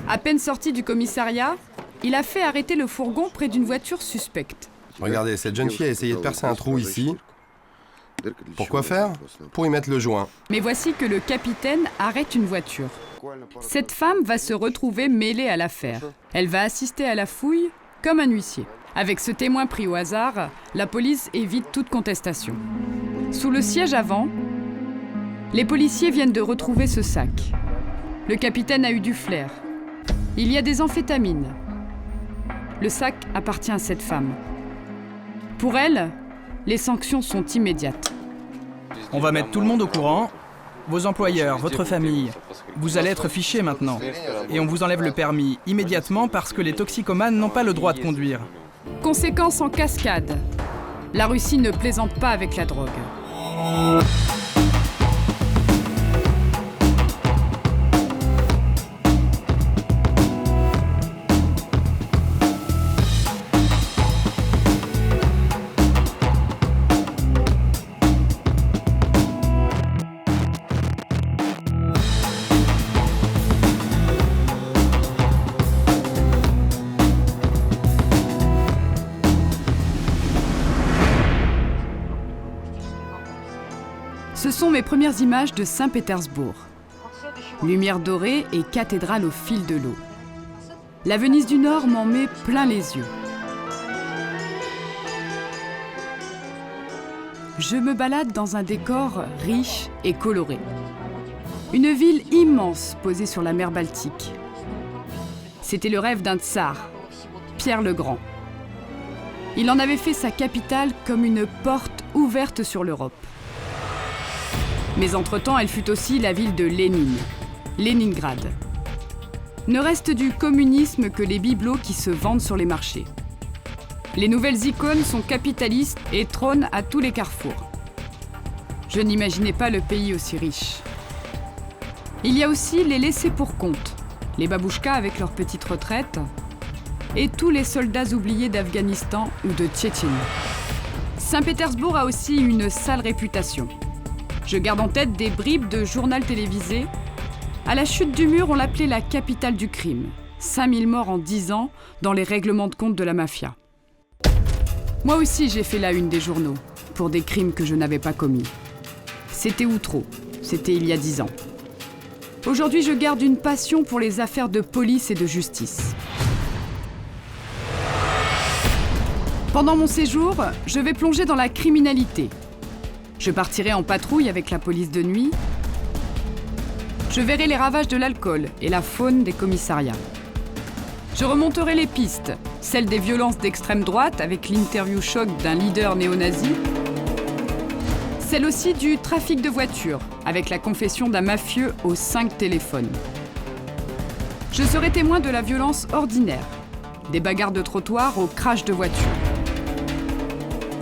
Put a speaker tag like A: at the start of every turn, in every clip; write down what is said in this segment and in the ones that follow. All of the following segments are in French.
A: À peine sorti du commissariat, il a fait arrêter le fourgon près d'une voiture suspecte.
B: Regardez, cette jeune fille a essayé de percer un trou ici. Pourquoi faire? Pour y mettre le joint.
A: Mais voici que le capitaine arrête une voiture. Cette femme va se retrouver mêlée à l'affaire. Elle va assister à la fouille comme un huissier. Avec ce témoin pris au hasard, la police évite toute contestation. Sous le siège avant, les policiers viennent de retrouver ce sac. Le capitaine a eu du flair. Il y a des amphétamines. Le sac appartient à cette femme. Pour elle, les sanctions sont immédiates.
C: On va mettre tout le monde au courant. Vos employeurs, votre famille. Vous allez être fichés maintenant. Et on vous enlève le permis immédiatement parce que les toxicomanes n'ont pas le droit de conduire.
A: Conséquences en cascade. La Russie ne plaisante pas avec la drogue. Ce sont mes premières images de Saint-Pétersbourg. Lumière dorée et cathédrale au fil de l'eau. La Venise du Nord m'en met plein les yeux. Je me balade dans un décor riche et coloré. Une ville immense posée sur la mer Baltique. C'était le rêve d'un tsar, Pierre le Grand. Il en avait fait sa capitale comme une porte ouverte sur l'Europe. Mais entre-temps, elle fut aussi la ville de Lénine, Léningrad. Ne reste du communisme que les bibelots qui se vendent sur les marchés. Les nouvelles icônes sont capitalistes et trônent à tous les carrefours. Je n'imaginais pas le pays aussi riche. Il y a aussi les laissés pour compte, les babouchkas avec leurs petites retraites, et tous les soldats oubliés d'Afghanistan ou de Tchétchénie. Saint-Pétersbourg a aussi une sale réputation. Je garde en tête des bribes de journal télévisé. À la chute du mur, on l'appelait la capitale du crime. 5000 morts en 10 ans dans les règlements de compte de la mafia. Moi aussi, j'ai fait la une des journaux pour des crimes que je n'avais pas commis. C'était Outreau. C'était il y a 10 ans. Aujourd'hui, je garde une passion pour les affaires de police et de justice. Pendant mon séjour, je vais plonger dans la criminalité. Je partirai en patrouille avec la police de nuit. Je verrai les ravages de l'alcool et la faune des commissariats. Je remonterai les pistes, celles des violences d'extrême droite avec l'interview choc d'un leader néo-nazi, celle aussi du trafic de voitures avec la confession d'un mafieux aux 5 téléphones. Je serai témoin de la violence ordinaire, des bagarres de trottoir au crash de voitures.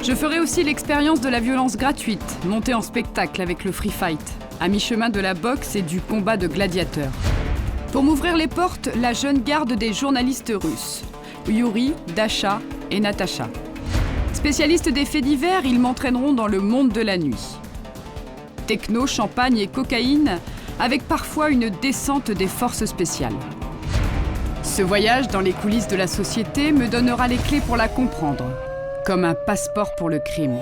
A: Je ferai aussi l'expérience de la violence gratuite, montée en spectacle avec le free fight, à mi-chemin de la boxe et du combat de gladiateurs. Pour m'ouvrir les portes, la jeune garde des journalistes russes, Yuri, Dasha et Natacha. Spécialistes des faits divers, ils m'entraîneront dans le monde de la nuit. Techno, champagne et cocaïne, avec parfois une descente des forces spéciales. Ce voyage dans les coulisses de la société me donnera les clés pour la comprendre. Comme un passeport pour le crime.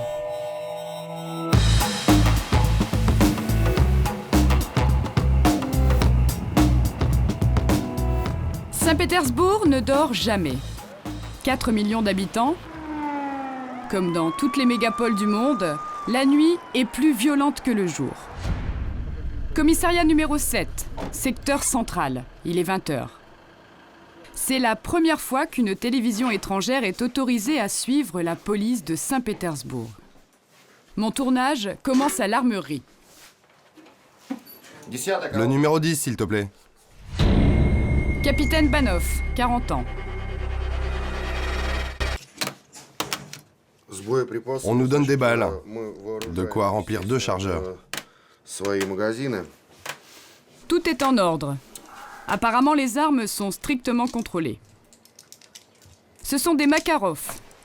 A: Saint-Pétersbourg ne dort jamais. 4 millions d'habitants. Comme dans toutes les mégapoles du monde, la nuit est plus violente que le jour. Commissariat numéro 7, secteur central. Il est 20h. C'est la première fois qu'une télévision étrangère est autorisée à suivre la police de Saint-Pétersbourg. Mon tournage commence à l'Armurerie.
B: Le numéro 10, s'il te plaît.
A: Capitaine Banov, 40 ans.
B: On nous donne des balles. De quoi remplir 2 chargeurs.
A: Tout est en ordre. Apparemment, les armes sont strictement contrôlées. Ce sont des Makarov,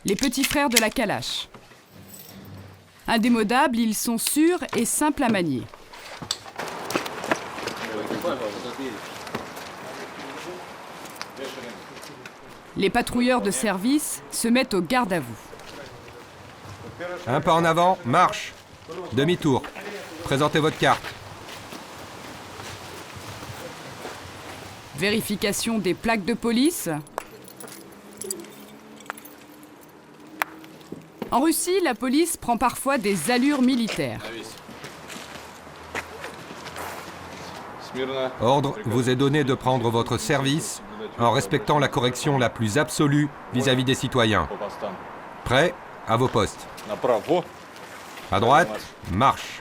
A: les petits frères de la Kalash. Indémodables, ils sont sûrs et simples à manier. Les patrouilleurs de service se mettent au garde à vous.
D: Un pas en avant, marche. Demi-tour. Présentez votre carte.
A: Vérification des plaques de police. En Russie, la police prend parfois des allures militaires.
D: Ordre vous est donné de prendre votre service en respectant la correction la plus absolue vis-à-vis des citoyens. Prêt? À vos postes. À droite, marche.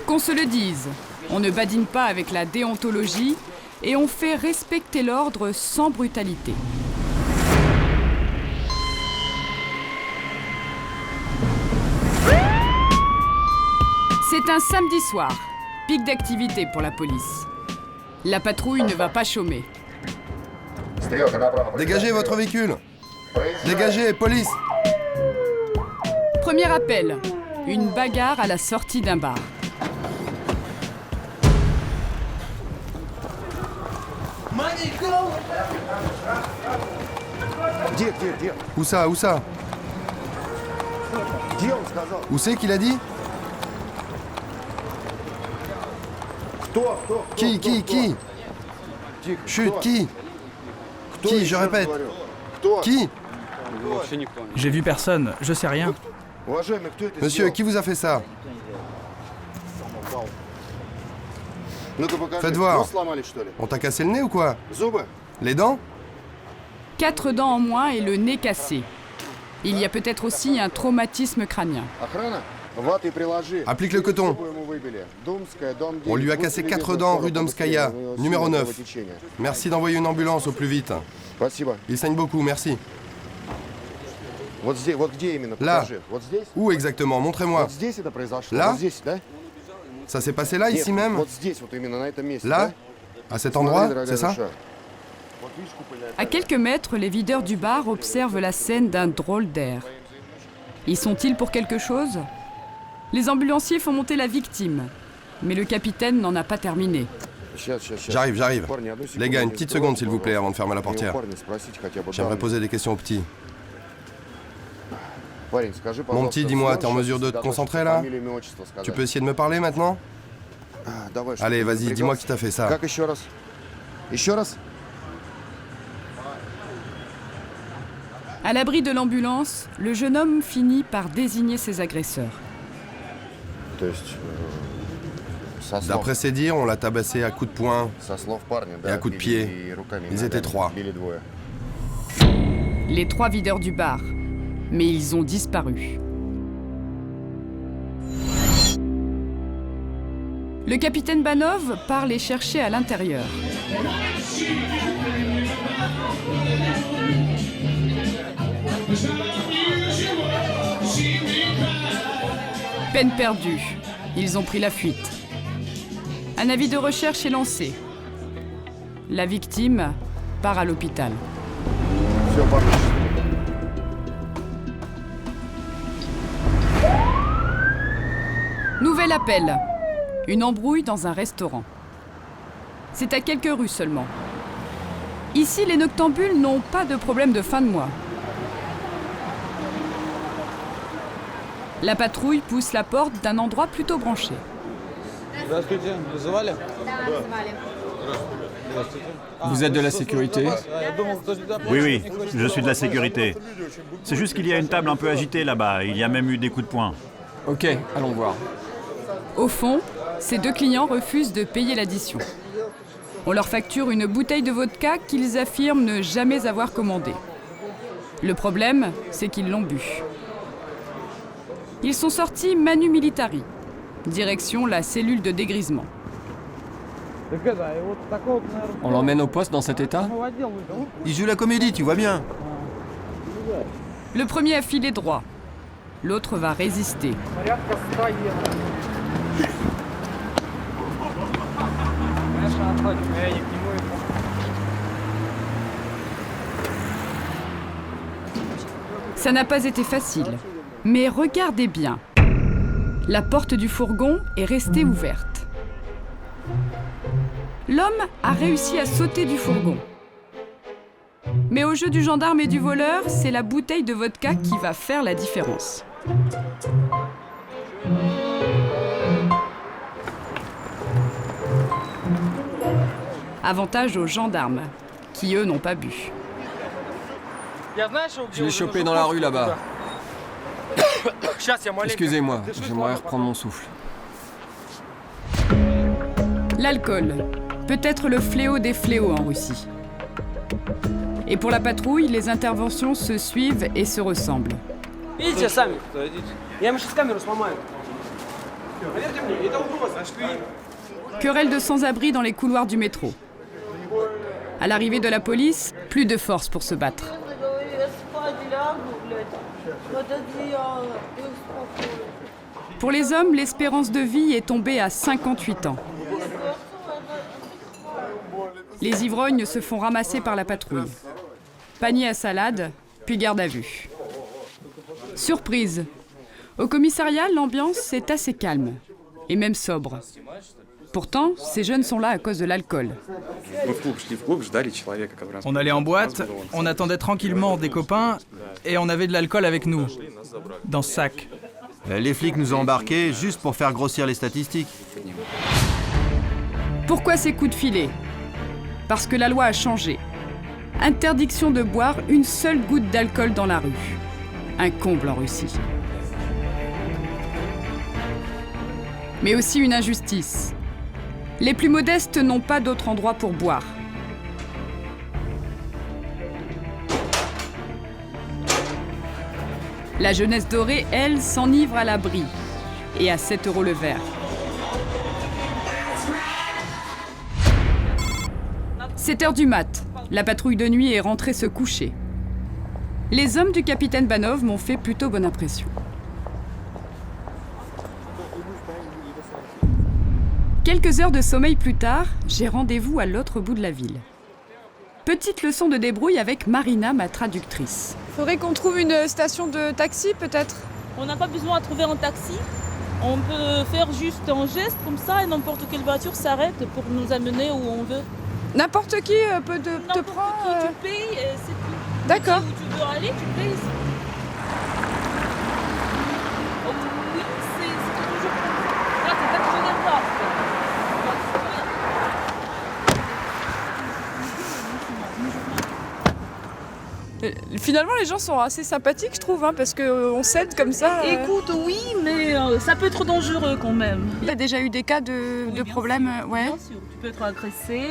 A: Qu'on se le dise, on ne badine pas avec la déontologie et on fait respecter l'ordre sans brutalité. C'est un samedi soir, pic d'activité pour la police. La patrouille ne va pas chômer.
B: Dégagez votre véhicule. Dégagez, police.
A: Premier appel, une bagarre à la sortie d'un bar.
B: Où ça? Où ça? Où c'est qu'il a dit? Qui? Chut, qui? Qui, je répète? Qui?
C: J'ai vu personne, je sais rien.
B: Monsieur, qui vous a fait ça? Faites voir. On t'a cassé le nez ou quoi? Les dents?
A: 4 dents en moins et le nez cassé. Il y a peut-être aussi un traumatisme crânien.
B: Applique le coton. On lui a cassé 4 dents rue Domskaya, numéro 9. Merci d'envoyer une ambulance au plus vite. Il saigne beaucoup, merci. Là. Où exactement? Montrez-moi. Là? Ça s'est passé là, ici même? Là? À cet endroit, c'est ça?
A: À quelques mètres, les videurs du bar observent la scène d'un drôle d'air. Y sont-ils pour quelque chose? Les ambulanciers font monter la victime, mais le capitaine n'en a pas terminé.
B: J'arrive. Les gars, une petite seconde s'il vous plaît avant de fermer la portière. J'aimerais poser des questions au petit. Mon petit, dis-moi, t'es en mesure de te concentrer là? Tu peux essayer de me parler maintenant? Allez, vas-y, dis-moi qui t'a fait ça.
A: À l'abri de l'ambulance, le jeune homme finit par désigner ses agresseurs.
B: D'après ses dires, on l'a tabassé à coups de poing et à coups de pied. Ils étaient 3.
A: Les 3 videurs du bar. Mais ils ont disparu. Le capitaine Banov part les chercher à l'intérieur. Peine perdue. Ils ont pris la fuite. Un avis de recherche est lancé. La victime part à l'hôpital. Nouvel appel. Une embrouille dans un restaurant. C'est à quelques rues seulement. Ici, les noctambules n'ont pas de problème de fin de mois. La patrouille pousse la porte d'un endroit plutôt branché.
E: Vous êtes de la sécurité?
F: Oui, je suis de la sécurité. C'est juste qu'il y a une table un peu agitée là-bas. Il y a même eu des coups de poing.
E: Ok, allons voir.
A: Au fond, ces 2 clients refusent de payer l'addition. On leur facture une bouteille de vodka qu'ils affirment ne jamais avoir commandée. Le problème, c'est qu'ils l'ont bu. Ils sont sortis manu militari, direction la cellule de dégrisement.
E: On l'emmène au poste dans cet état?
G: Il joue la comédie, tu vois bien.
A: Le premier a filé droit. L'autre va résister. Ça n'a pas été facile. Mais regardez bien. La porte du fourgon est restée ouverte. L'homme a réussi à sauter du fourgon. Mais au jeu du gendarme et du voleur, c'est la bouteille de vodka qui va faire la différence. Avantage aux gendarmes, qui eux n'ont pas bu.
E: Je l'ai chopé dans la rue là-bas. Excusez-moi, j'aimerais reprendre mon souffle.
A: L'alcool, peut-être le fléau des fléaux en Russie. Et pour la patrouille, les interventions se suivent et se ressemblent. Querelle de sans-abri dans les couloirs du métro. À l'arrivée de la police, plus de force pour se battre. Pour les hommes, l'espérance de vie est tombée à 58 ans. Les ivrognes se font ramasser par la patrouille. Panier à salade, puis garde à vue. Surprise. Au commissariat, l'ambiance est assez calme, et même sobre. Pourtant, ces jeunes sont là à cause de l'alcool.
C: On allait en boîte, on attendait tranquillement des copains, et on avait de l'alcool avec nous, dans ce sac.
G: Les flics nous ont embarqués juste pour faire grossir les statistiques.
A: Pourquoi ces coups de filet? Parce que la loi a changé. Interdiction de boire une seule goutte d'alcool dans la rue. Un comble en Russie. Mais aussi une injustice. Les plus modestes n'ont pas d'autre endroit pour boire. La jeunesse dorée, elle, s'enivre à l'abri. Et à 7 € le verre. « 7 h du mat. La patrouille de nuit est rentrée se coucher. Les hommes du capitaine Banov m'ont fait plutôt bonne impression. Quelques heures de sommeil plus tard, j'ai rendez-vous à l'autre bout de la ville. Petite leçon de débrouille avec Marina, ma traductrice.
H: Faudrait qu'on trouve une station de taxi, peut-être.
I: On n'a pas besoin de trouver un taxi. On peut faire juste un geste comme ça et n'importe quelle voiture s'arrête pour nous amener où on veut.
H: N'importe qui peut te prendre.
I: Tu payes et c'est tout.
H: D'accord.
I: Où tu veux aller, tu payes. Oh, oui, c'est toujours comme ça. Là, c'est pas toujours comme ça.
H: Finalement, les gens sont assez sympathiques, je trouve, parce qu'on s'aide comme ça.
I: Écoute, oui, mais ça peut être dangereux quand même.
H: Il y a déjà eu des cas de problèmes, ouais.
I: Bien sûr, tu peux être agressé,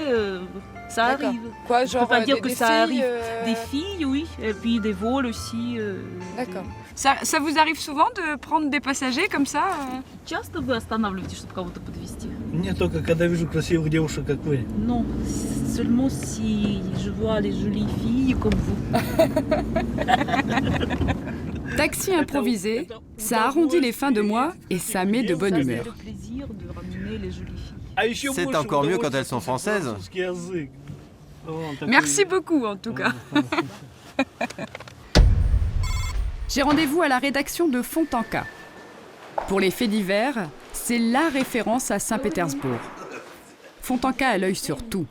I: ça arrive.
H: Quoi, genre
I: je peux pas dire que
H: des
I: ça
H: filles,
I: arrive. Des filles, oui, et puis des vols aussi.
H: D'accord. Ça vous arrive souvent de prendre des passagers comme ça
I: Часто вы останавливаетесь, чтобы кого-то подвезти?
J: Нет, только когда вижу красивых девушек, как вы.
I: Non, seulement si je vois les jolies filles comme vous.
A: Taxi improvisé, ça arrondit les fins de mois et ça met de bonne humeur.
I: Le plaisir de ramener les jolies filles.
G: C'est encore mieux quand elles sont françaises.
H: Merci beaucoup, en tout cas.
A: J'ai rendez-vous à la rédaction de Fontanka. Pour les faits divers, c'est la référence à Saint-Pétersbourg. Fontanka a l'œil sur tout.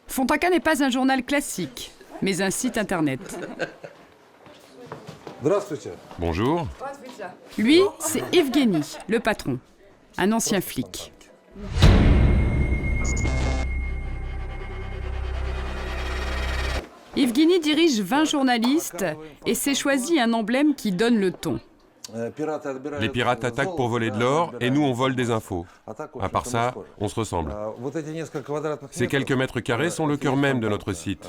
A: Fontanka n'est pas un journal classique, mais un site internet.
D: Bonjour.
A: Lui, c'est Evgeny, le patron, un ancien flic. Evgeny dirige 20 journalistes et s'est choisi un emblème qui donne le ton.
D: Les pirates attaquent pour voler de l'or et nous on vole des infos. À part ça, on se ressemble. Ces quelques mètres carrés sont le cœur même de notre site.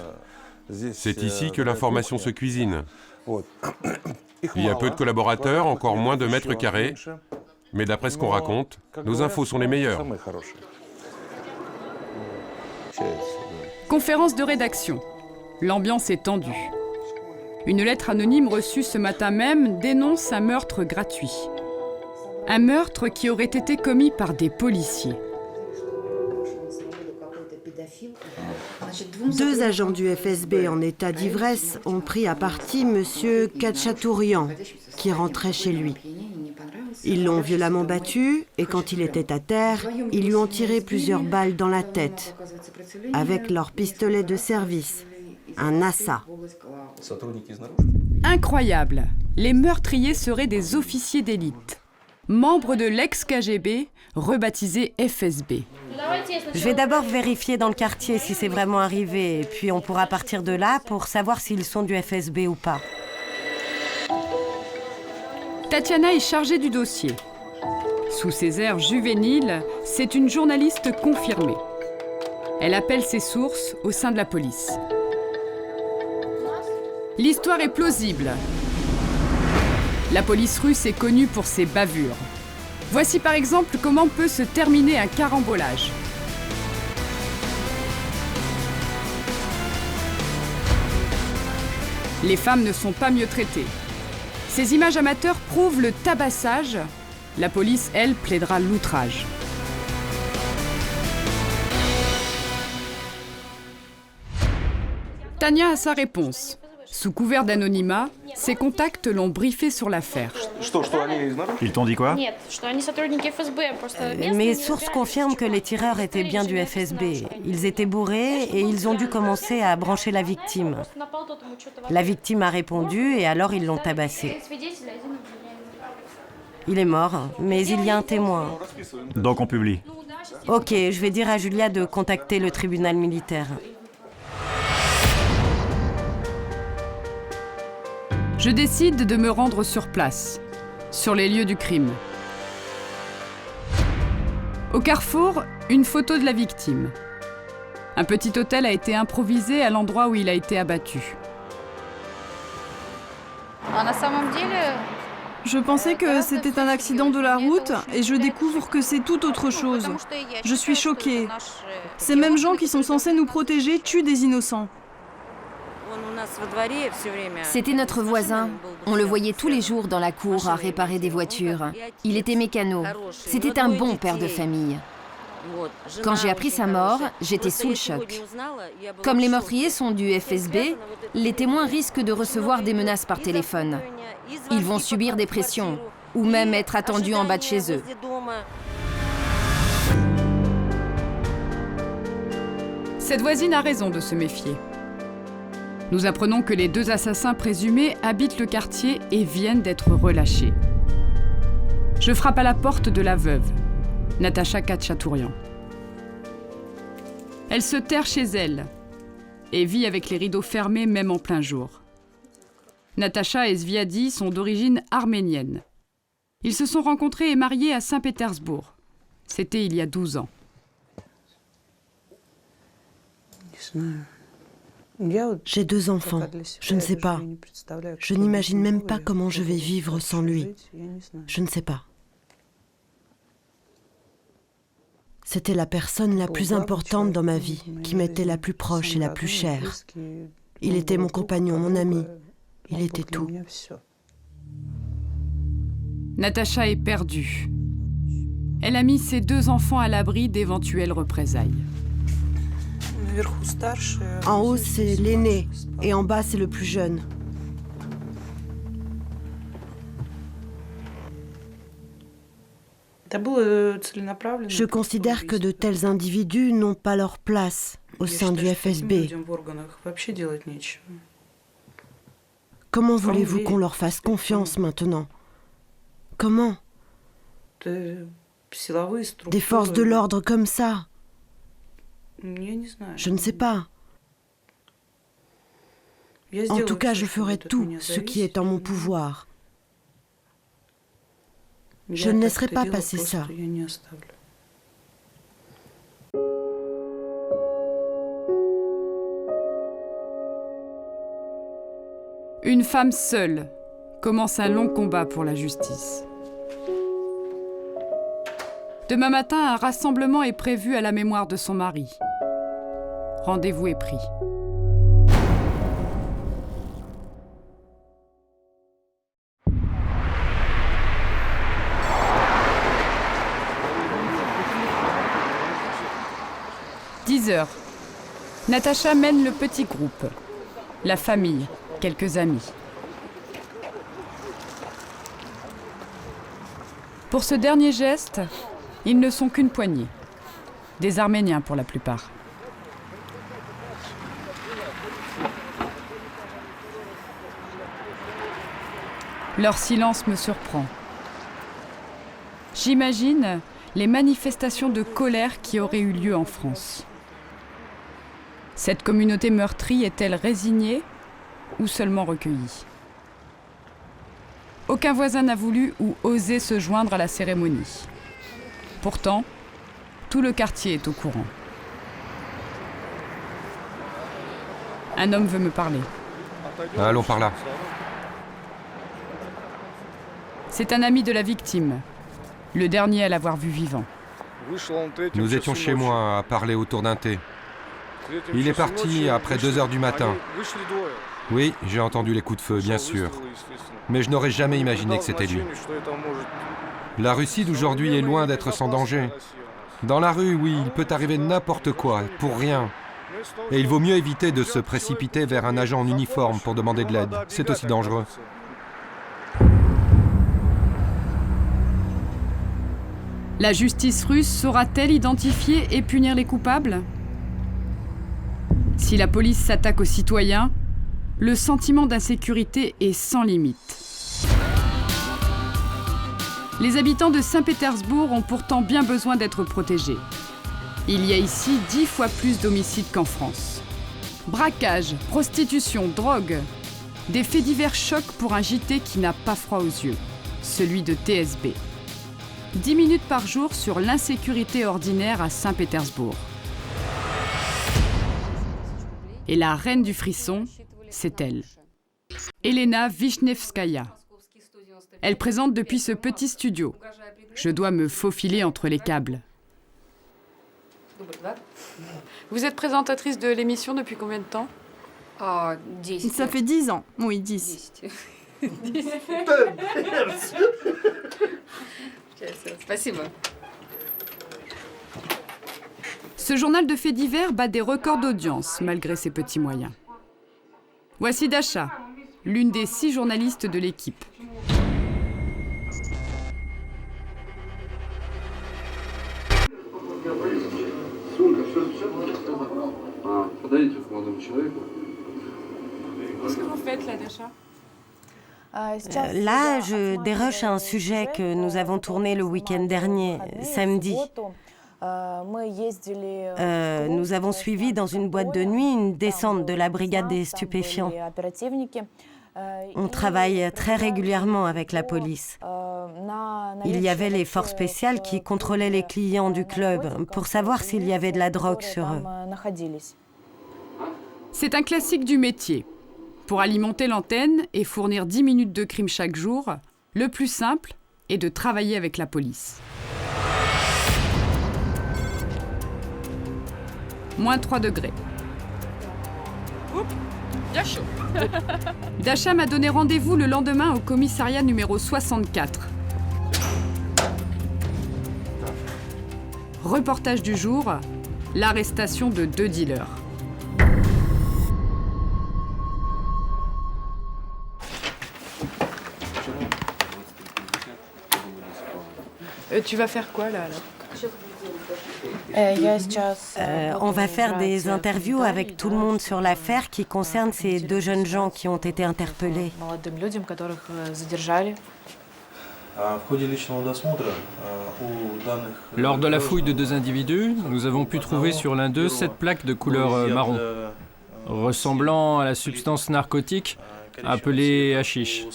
D: C'est ici que l'information se cuisine. Il y a peu de collaborateurs, encore moins de mètres carrés, mais d'après ce qu'on raconte, nos infos sont les meilleures.
A: Conférence de rédaction. L'ambiance est tendue. Une lettre anonyme reçue ce matin même dénonce un meurtre gratuit. Un meurtre qui aurait été commis par des policiers.
K: 2 agents du FSB en état d'ivresse ont pris à partie M. Khatchatourian, qui rentrait chez lui. Ils l'ont violemment battu et quand il était à terre, ils lui ont tiré plusieurs balles dans la tête avec leur pistolet de service, un Assa.
A: Incroyable! Les meurtriers seraient des officiers d'élite, membres de l'ex-KGB, rebaptisé FSB.
K: Je vais d'abord vérifier dans le quartier si c'est vraiment arrivé, et puis on pourra partir de là pour savoir s'ils sont du FSB ou pas.
A: Tatiana est chargée du dossier. Sous ses airs juvéniles, c'est une journaliste confirmée. Elle appelle ses sources au sein de la police. L'histoire est plausible. La police russe est connue pour ses bavures. Voici par exemple comment peut se terminer un carambolage. Les femmes ne sont pas mieux traitées. Ces images amateurs prouvent le tabassage. La police, elle, plaidera l'outrage. Tania a sa réponse. Sous couvert d'anonymat, ses contacts l'ont briefé sur l'affaire.
F: Ils t'ont dit quoi?
K: Mes sources confirment que les tireurs étaient bien du FSB. Ils étaient bourrés et ils ont dû commencer à brancher la victime. La victime a répondu et alors ils l'ont tabassé. Il est mort, mais il y a un témoin.
F: Donc on publie.
K: Ok, je vais dire à Julia de contacter le tribunal militaire.
A: Je décide de me rendre sur place, sur les lieux du crime. Au carrefour, une photo de la victime. Un petit hôtel a été improvisé à l'endroit où il a été abattu.
L: Je pensais que c'était un accident de la route et je découvre que c'est tout autre chose. Je suis choquée. Ces mêmes gens qui sont censés nous protéger tuent des innocents.
M: C'était notre voisin. On le voyait tous les jours dans la cour à réparer des voitures. Il était mécano. C'était un bon père de famille. Quand j'ai appris sa mort, j'étais sous le choc. Comme les meurtriers sont du FSB, les témoins risquent de recevoir des menaces par téléphone. Ils vont subir des pressions, ou même être attendus en bas de chez eux.
A: Cette voisine a raison de se méfier. Nous apprenons que les deux assassins présumés habitent le quartier et viennent d'être relâchés. Je frappe à la porte de la veuve, Natacha Katchatourian. Elle se terre chez elle et vit avec les rideaux fermés même en plein jour. Natacha et Sviadi sont d'origine arménienne. Ils se sont rencontrés et mariés à Saint-Pétersbourg. C'était il y a 12 ans.
K: J'ai 2 enfants. Je ne sais pas. Je n'imagine même pas comment je vais vivre sans lui. Je ne sais pas. C'était la personne la plus importante dans ma vie, qui m'était la plus proche et la plus chère. Il était mon compagnon, mon ami. Il était tout.
A: Natacha est perdue. Elle a mis ses 2 enfants à l'abri d'éventuelles représailles.
K: En haut, c'est l'aîné, et en bas, c'est le plus jeune. Je considère que de tels individus n'ont pas leur place au sein du FSB. Comment voulez-vous qu'on leur fasse confiance maintenant? Comment? Des forces de l'ordre comme ça? Je ne sais pas. En tout cas, je ferai tout ce qui est en mon pouvoir. Je ne laisserai pas passer ça.
A: Une femme seule commence un long combat pour la justice. Demain matin, un rassemblement est prévu à la mémoire de son mari. Rendez-vous est pris. « 10 heures. Natacha mène le petit groupe. La famille, quelques amis. Pour ce dernier geste, ils ne sont qu'une poignée. Des Arméniens pour la plupart. Leur silence me surprend. J'imagine les manifestations de colère qui auraient eu lieu en France. Cette communauté meurtrie est-elle résignée ou seulement recueillie? Aucun voisin n'a voulu ou osé se joindre à la cérémonie. Pourtant, tout le quartier est au courant. Un homme veut me parler.
D: Allons par là.
A: C'est un ami de la victime, le dernier à l'avoir vu vivant.
D: Nous étions chez moi à parler autour d'un thé. Il est parti après 2 heures du matin. Oui, j'ai entendu les coups de feu, bien sûr. Mais je n'aurais jamais imaginé que c'était lui. La Russie d'aujourd'hui est loin d'être sans danger. Dans la rue, oui, il peut arriver n'importe quoi, pour rien. Et il vaut mieux éviter de se précipiter vers un agent en uniforme pour demander de l'aide. C'est aussi dangereux.
A: La justice russe saura-t-elle identifier et punir les coupables? Si la police s'attaque aux citoyens, le sentiment d'insécurité est sans limite. Les habitants de Saint-Pétersbourg ont pourtant bien besoin d'être protégés. Il y a ici 10 fois plus d'homicides qu'en France. Braquage, prostitution, drogue. Des faits divers choquent pour un JT qui n'a pas froid aux yeux, celui de TSB. 10 minutes par jour sur l'insécurité ordinaire à Saint-Pétersbourg. Et la reine du frisson, c'est elle. Elena Vishnevskaya. Elle présente depuis ce petit studio. Je dois me faufiler entre les câbles. Vous êtes présentatrice de l'émission depuis combien de temps?
L: Ça fait 10 ans. Oui, 10.
A: Ce journal de faits divers bat des records d'audience, malgré ses petits moyens. Voici Dasha, l'une des 6 journalistes de l'équipe. Qu'est-ce que vous faites là, Dasha?
K: Là, je dérush un sujet que nous avons tourné le week-end dernier, samedi. Nous avons suivi dans une boîte de nuit une descente de la brigade des stupéfiants. On travaille très régulièrement avec la police. Il y avait les forces spéciales qui contrôlaient les clients du club pour savoir s'il y avait de la drogue sur eux.
A: C'est un classique du métier. Pour alimenter l'antenne et fournir 10 minutes de crime chaque jour, le plus simple est de travailler avec la police. Moins 3 degrés.
H: Oups, bien chaud.
A: Dasha m'a donné rendez-vous le lendemain au commissariat numéro 64. Reportage du jour, l'arrestation de 2 dealers. Tu vas faire quoi là
K: On va faire des interviews avec tout le monde sur l'affaire qui concerne ces 2 jeunes gens qui ont été interpellés.
C: Lors de la fouille de 2 individus, nous avons pu trouver sur l'un d'eux 7 plaques de couleur marron, ressemblant à la substance narcotique appelée hashish.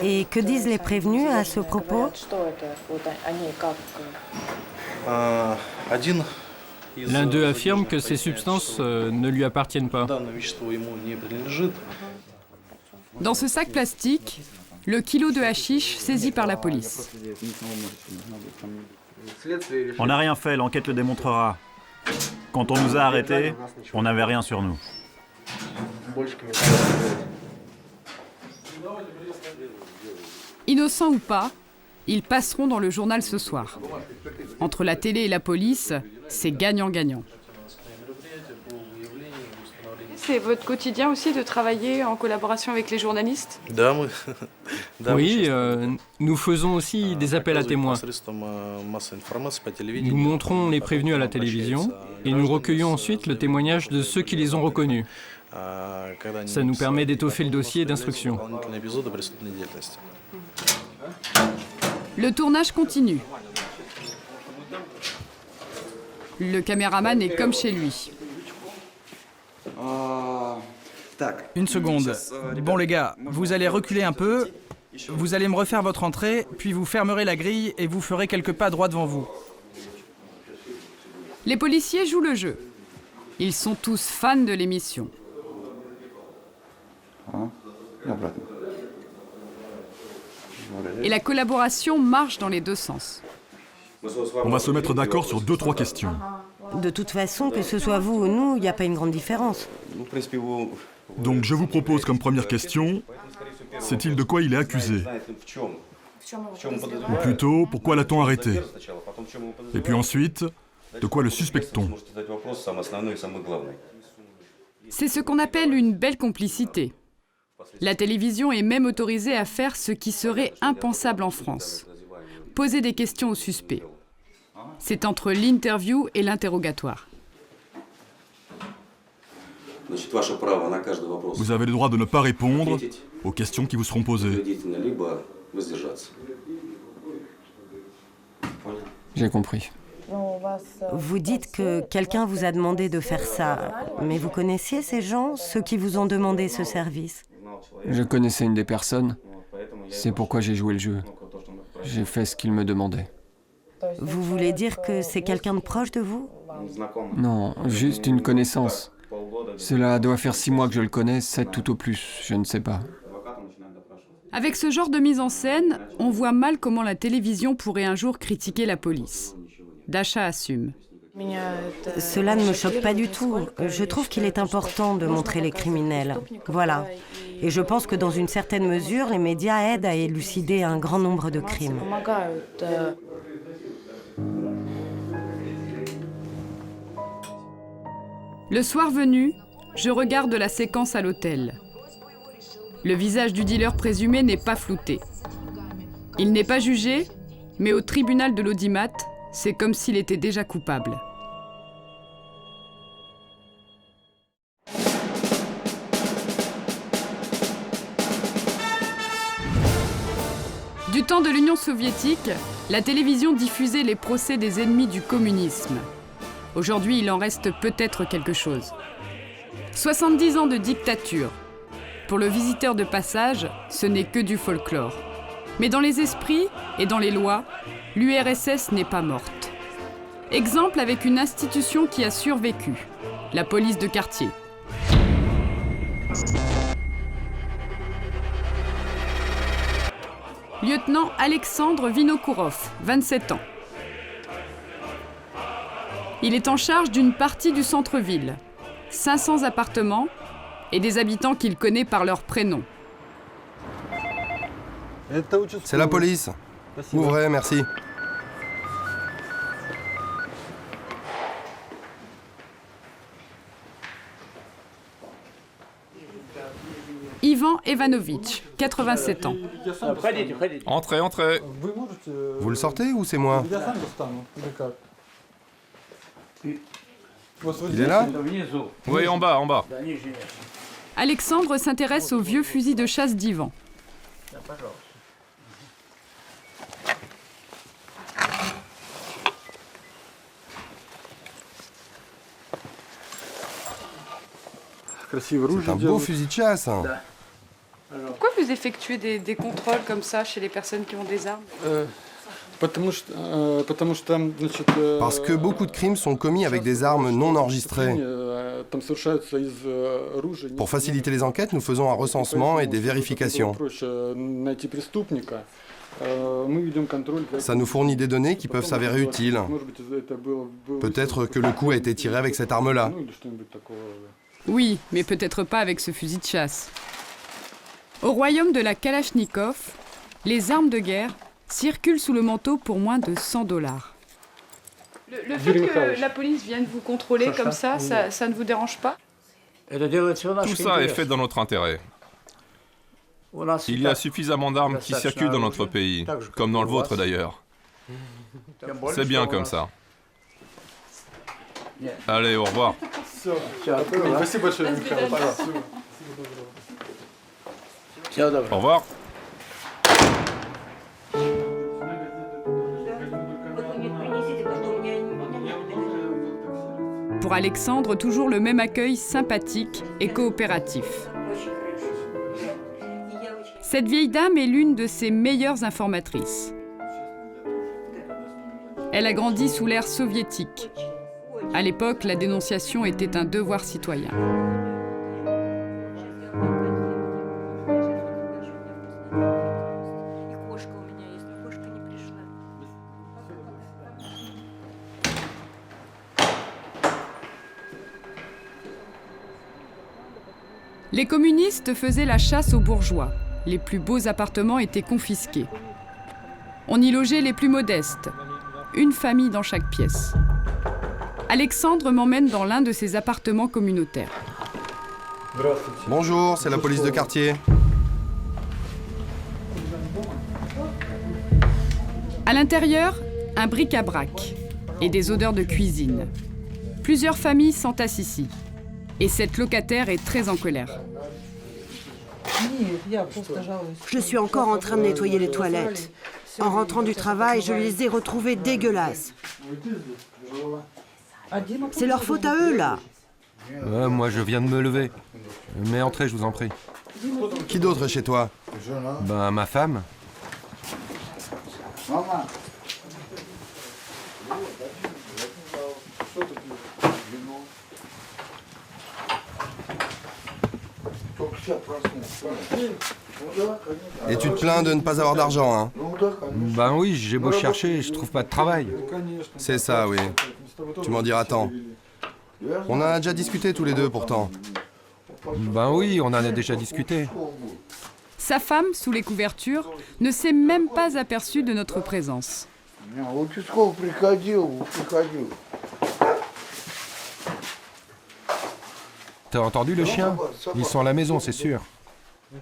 K: Et que disent les prévenus à ce propos?
C: L'un d'eux affirme que ces substances ne lui appartiennent pas.
A: Dans ce sac plastique, le kilo de hashish saisi par la police.
F: On n'a rien fait, l'enquête le démontrera. Quand on nous a arrêtés, on n'avait rien sur nous.
A: Innocents ou pas, ils passeront dans le journal ce soir. Entre la télé et la police, c'est gagnant-gagnant.
H: c'est votre quotidien aussi de travailler en collaboration avec les journalistes?
C: Oui, nous faisons aussi des appels à témoins. Nous montrons les prévenus à la télévision et nous recueillons ensuite le témoignage de ceux qui les ont reconnus. Ça nous permet d'étoffer le dossier d'instruction.
A: Le tournage continue. Le caméraman est comme chez lui.
C: Une seconde. Bon les gars, vous allez reculer un peu, vous allez me refaire votre entrée, puis vous fermerez la grille et vous ferez quelques pas droit devant vous.
A: Les policiers jouent le jeu. Ils sont tous fans de l'émission. Et la collaboration marche dans les deux sens.
N: On va se mettre d'accord sur 2-3 questions.
K: De toute façon, que ce soit vous ou nous, il n'y a pas une grande différence.
N: Donc je vous propose comme première question, sait-il de quoi il est accusé? Ou plutôt, pourquoi l'a-t-on arrêté? Et puis ensuite, de quoi le suspecte-t-on?
A: C'est ce qu'on appelle une belle complicité. La télévision est même autorisée à faire ce qui serait impensable en France. Poser des questions aux suspects. C'est entre l'interview et l'interrogatoire.
N: Vous avez le droit de ne pas répondre aux questions qui vous seront posées.
E: J'ai compris.
K: Vous dites que quelqu'un vous a demandé de faire ça, mais vous connaissiez ces gens, ceux qui vous ont demandé ce service?
E: Je connaissais une des personnes. C'est pourquoi j'ai joué le jeu. J'ai fait ce qu'il me demandait.
K: Vous voulez dire que c'est quelqu'un de proche de vous?
E: Non, juste une connaissance. Cela doit faire 6 mois que je le connais, 7 tout au plus, je ne sais pas.
A: Avec ce genre de mise en scène, on voit mal comment la télévision pourrait un jour critiquer la police. Dasha assume.
K: Cela ne me choque pas du tout. Je trouve qu'il est important de montrer les criminels. Voilà. Et je pense que dans une certaine mesure, les médias aident à élucider un grand nombre de crimes.
A: Le soir venu, je regarde la séquence à l'hôtel. Le visage du dealer présumé n'est pas flouté. Il n'est pas jugé, mais au tribunal de l'audimat, c'est comme s'il était déjà coupable. Du temps de l'Union soviétique, la télévision diffusait les procès des ennemis du communisme. Aujourd'hui, il en reste peut-être quelque chose. 70 ans de dictature. Pour le visiteur de passage, ce n'est que du folklore. Mais dans les esprits et dans les lois, l'URSS n'est pas morte. Exemple avec une institution qui a survécu, la police de quartier. Lieutenant Alexandre Vinokourov, 27 ans. Il est en charge d'une partie du centre-ville, 500 appartements et des habitants qu'il connaît par leur prénom.
B: C'est la police. Ouvrez, merci.
A: Ivan Evanovitch, 87 ans.
D: Entrez, entrez.
B: Vous le sortez ou c'est moi? Il est là?
D: Oui, en bas, en bas.
A: Alexandre s'intéresse au vieux fusil de chasse d'Ivan.
B: C'est un beau fusil de chasse.
H: Pourquoi vous effectuez des contrôles comme ça chez les personnes qui ont des armes?
B: Parce que beaucoup de crimes sont commis avec des armes non enregistrées. Pour faciliter les enquêtes, nous faisons un recensement et des vérifications. Ça nous fournit des données qui peuvent s'avérer utiles. Peut-être que le coup a été tiré avec cette arme-là.
A: Oui, mais peut-être pas avec ce fusil de chasse. Au royaume de la Kalachnikov, les armes de guerre circulent sous le manteau pour moins de 100 $.
H: Le fait que la police vienne vous contrôler comme ça ne vous dérange pas?
O: Tout ça est fait dans notre intérêt. Il y a suffisamment d'armes qui circulent dans notre pays, comme dans le vôtre d'ailleurs. C'est bien comme ça. Allez, au revoir. Au revoir.
A: Pour Alexandre, toujours le même accueil sympathique et coopératif. Cette vieille dame est l'une de ses meilleures informatrices. Elle a grandi sous l'ère soviétique. À l'époque, la dénonciation était un devoir citoyen. Les communistes faisaient la chasse aux bourgeois. Les plus beaux appartements étaient confisqués. On y logeait les plus modestes, une famille dans chaque pièce. Alexandre m'emmène dans l'un de ses appartements communautaires.
B: Bonjour, c'est la police de quartier.
A: À l'intérieur, un bric-à-brac et des odeurs de cuisine. Plusieurs familles s'entassent ici. Et cette locataire est très en colère.
P: Je suis encore en train de nettoyer les toilettes. En rentrant du travail, je les ai retrouvées dégueulasses. C'est leur faute à eux, là.
D: Moi, je viens de me lever. Mais entrez, je vous en prie.
B: Qui d'autre chez toi?
D: Ben, ma femme.
B: Et tu te plains de ne pas avoir d'argent, hein?
D: Ben oui, j'ai beau chercher, je trouve pas de travail.
B: C'est ça, oui. Tu m'en diras tant. On en a déjà discuté tous les deux, pourtant.
D: Ben oui, on en a déjà discuté.
A: Sa femme, sous les couvertures, ne s'est même pas aperçue de notre présence.
D: T'as entendu le chien? Ils sont à la maison, c'est sûr.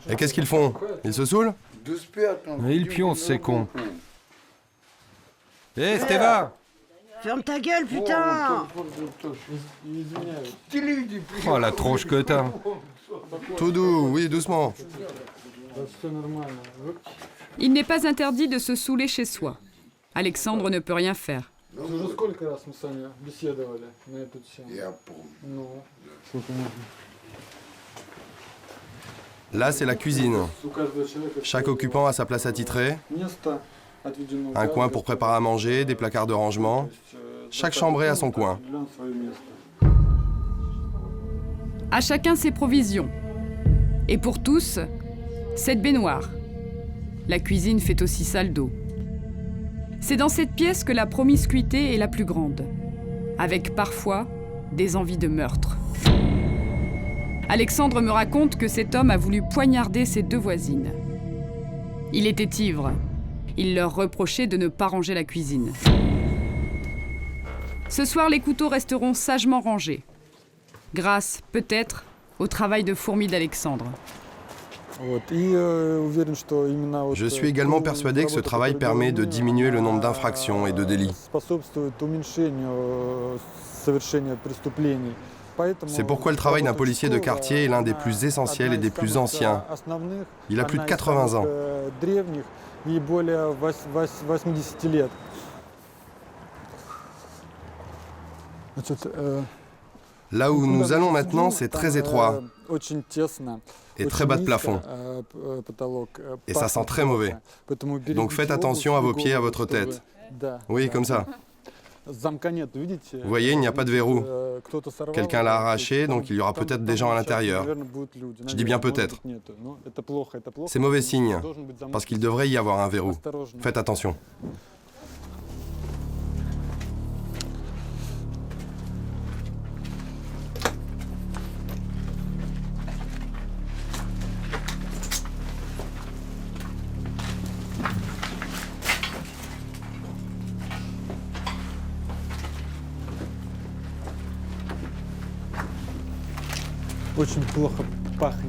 B: Et qu'est-ce qu'ils font? Ils se saoulent?
D: Ils pioncent, c'est con. Hé, Steva!
P: Ferme ta gueule, putain!
D: Oh, la tronche que t'as.
B: Tout doux, oui, doucement.
A: Il n'est pas interdit de se saouler chez soi. Alexandre ne peut rien faire.
B: Là, c'est la cuisine. Chaque occupant a sa place attitrée. Un coin pour préparer à manger, des placards de rangement. Chaque chambrée a son coin.
A: À chacun ses provisions. Et pour tous, cette baignoire. La cuisine fait aussi salle d'eau. C'est dans cette pièce que la promiscuité est la plus grande, avec parfois des envies de meurtre. Alexandre me raconte que cet homme a voulu poignarder ses deux voisines. Il était ivre. Il leur reprochait de ne pas ranger la cuisine. Ce soir, les couteaux resteront sagement rangés, grâce, peut-être, au travail de fourmi d'Alexandre.
B: Je suis également persuadé que ce travail permet de diminuer le nombre d'infractions et de délits. C'est pourquoi le travail d'un policier de quartier est l'un des plus essentiels et des plus anciens. Il a plus de 80 ans. Là où nous allons maintenant, c'est très étroit et très bas de plafond. Et ça sent très mauvais. Donc faites attention à vos pieds et à votre tête. Oui, comme ça. Vous voyez, il n'y a pas de verrou. Quelqu'un l'a arraché, donc il y aura peut-être des gens à l'intérieur. Je dis bien peut-être. C'est mauvais signe, parce qu'il devrait y avoir un verrou. Faites attention.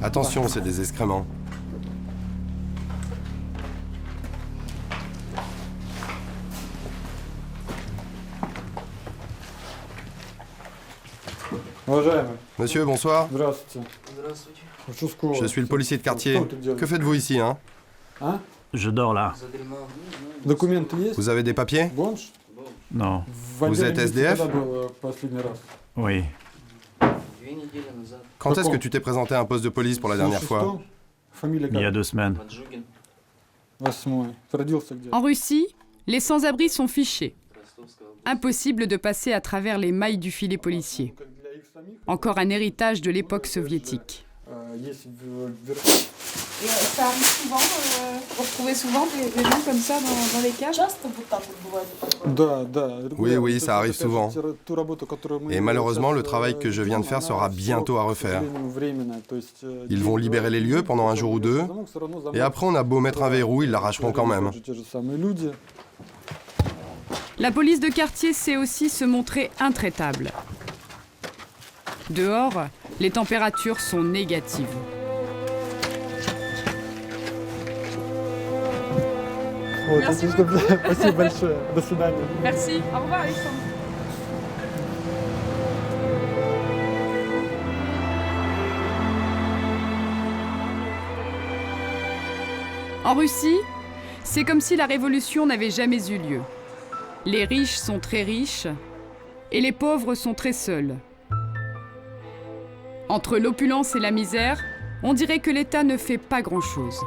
B: Attention, c'est des excréments. Monsieur, bonsoir. Je suis le policier de quartier. Que faites-vous ici, hein?
F: Je dors là.
B: Vous avez des papiers?
F: Non.
B: Vous êtes SDF?
F: Oui.
B: Quand est-ce que tu t'es présenté à un poste de police pour la dernière fois?
F: Il y a 2 semaines.
A: En Russie, les sans-abri sont fichés. Impossible de passer à travers les mailles du filet policier. Encore un héritage de l'époque soviétique.
H: Et ça arrive souvent, vous retrouvez souvent des gens comme ça dans les cages?
B: Oui, ça arrive souvent. Et malheureusement, le travail que je viens de faire sera bientôt à refaire. Ils vont libérer les lieux pendant 1 jour ou 2, et après on a beau mettre un verrou, ils l'arracheront quand même.
A: La police de quartier sait aussi se montrer intraitable. Dehors, les températures sont négatives.
H: Merci beaucoup. Merci. Au revoir, Alexandre.
A: En Russie, c'est comme si la révolution n'avait jamais eu lieu. Les riches sont très riches et les pauvres sont très seuls. Entre l'opulence et la misère, on dirait que l'État ne fait pas grand-chose.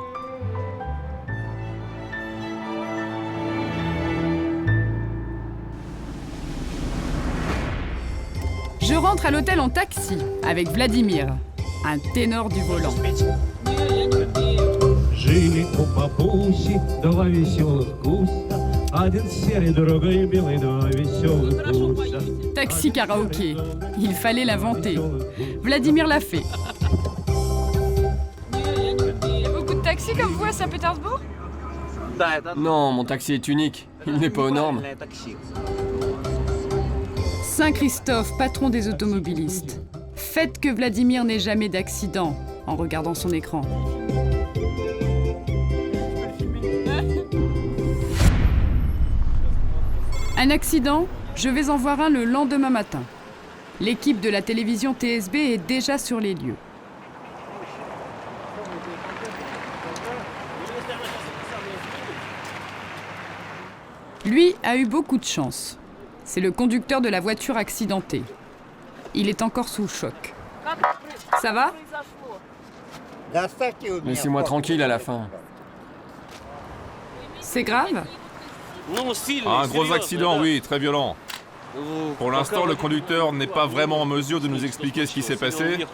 A: Je rentre à l'hôtel en taxi avec Vladimir, un ténor du volant. Taxi karaoké, il fallait l'inventer. Vladimir l'a fait.
H: Il y a beaucoup de taxis comme vous à Saint-Pétersbourg?
E: Non, mon taxi est unique. Il n'est pas aux normes.
A: Saint-Christophe, patron des automobilistes. Faites que Vladimir n'ait jamais d'accident en regardant son écran. Un accident, je vais en voir un le lendemain matin. L'équipe de la télévision TSB est déjà sur les lieux. Lui a eu beaucoup de chance. C'est le conducteur de la voiture accidentée. Il est encore sous le choc. Ça va?
E: Laissez-moi tranquille à la fin.
A: C'est grave?
O: Un gros accident, oui, très violent. Pour l'instant, le conducteur n'est pas vraiment en mesure de nous expliquer ce qui s'est passé,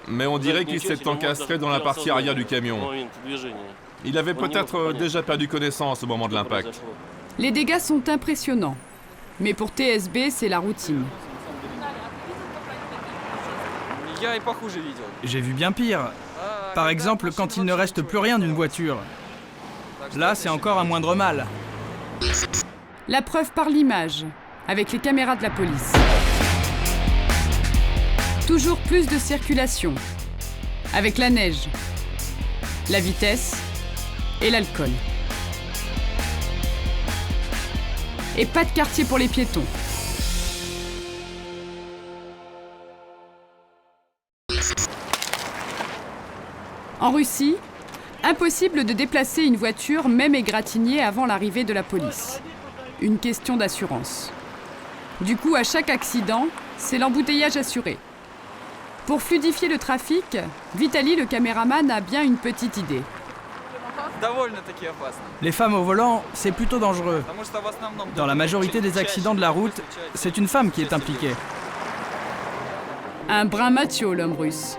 O: mais on dirait qu'il s'est encastré dans la partie arrière du camion. Il avait peut-être déjà perdu connaissance au moment de l'impact.
A: Les dégâts sont impressionnants, mais pour TSB, c'est la routine.
C: J'ai vu bien pire. Par exemple, quand il ne reste plus rien d'une voiture. Là, c'est encore un moindre mal.
A: La preuve par l'image, avec les caméras de la police. Toujours plus de circulation, avec la neige, la vitesse et l'alcool. Et pas de quartier pour les piétons. En Russie, impossible de déplacer une voiture même égratignée avant l'arrivée de la police. Une question d'assurance. Du coup, à chaque accident, c'est l'embouteillage assuré. Pour fluidifier le trafic, Vitali, le caméraman, a bien une petite idée.
C: Les femmes au volant, c'est plutôt dangereux. Dans la majorité des accidents de la route, c'est une femme qui est impliquée.
A: Un brin macho, l'homme russe.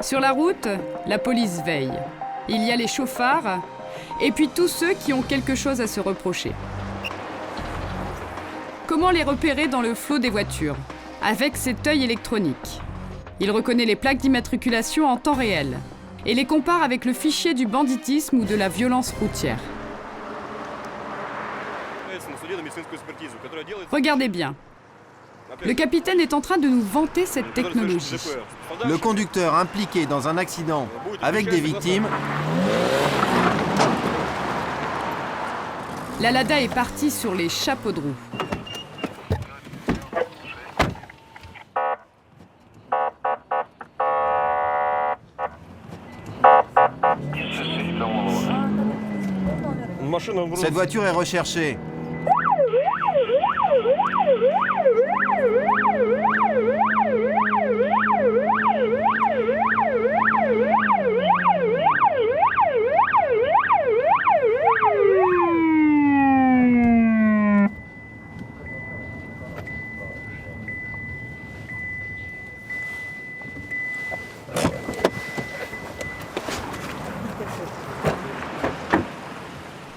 A: Sur la route, la police veille. Il y a les chauffards et puis tous ceux qui ont quelque chose à se reprocher. Comment les repérer dans le flot des voitures? Avec cet œil électronique. Il reconnaît les plaques d'immatriculation en temps réel et les compare avec le fichier du banditisme ou de la violence routière. Regardez bien. Le capitaine est en train de nous vanter cette technologie.
G: Le conducteur impliqué dans un accident avec des victimes.
A: La Lada est partie sur les chapeaux de roue.
G: Cette voiture est recherchée.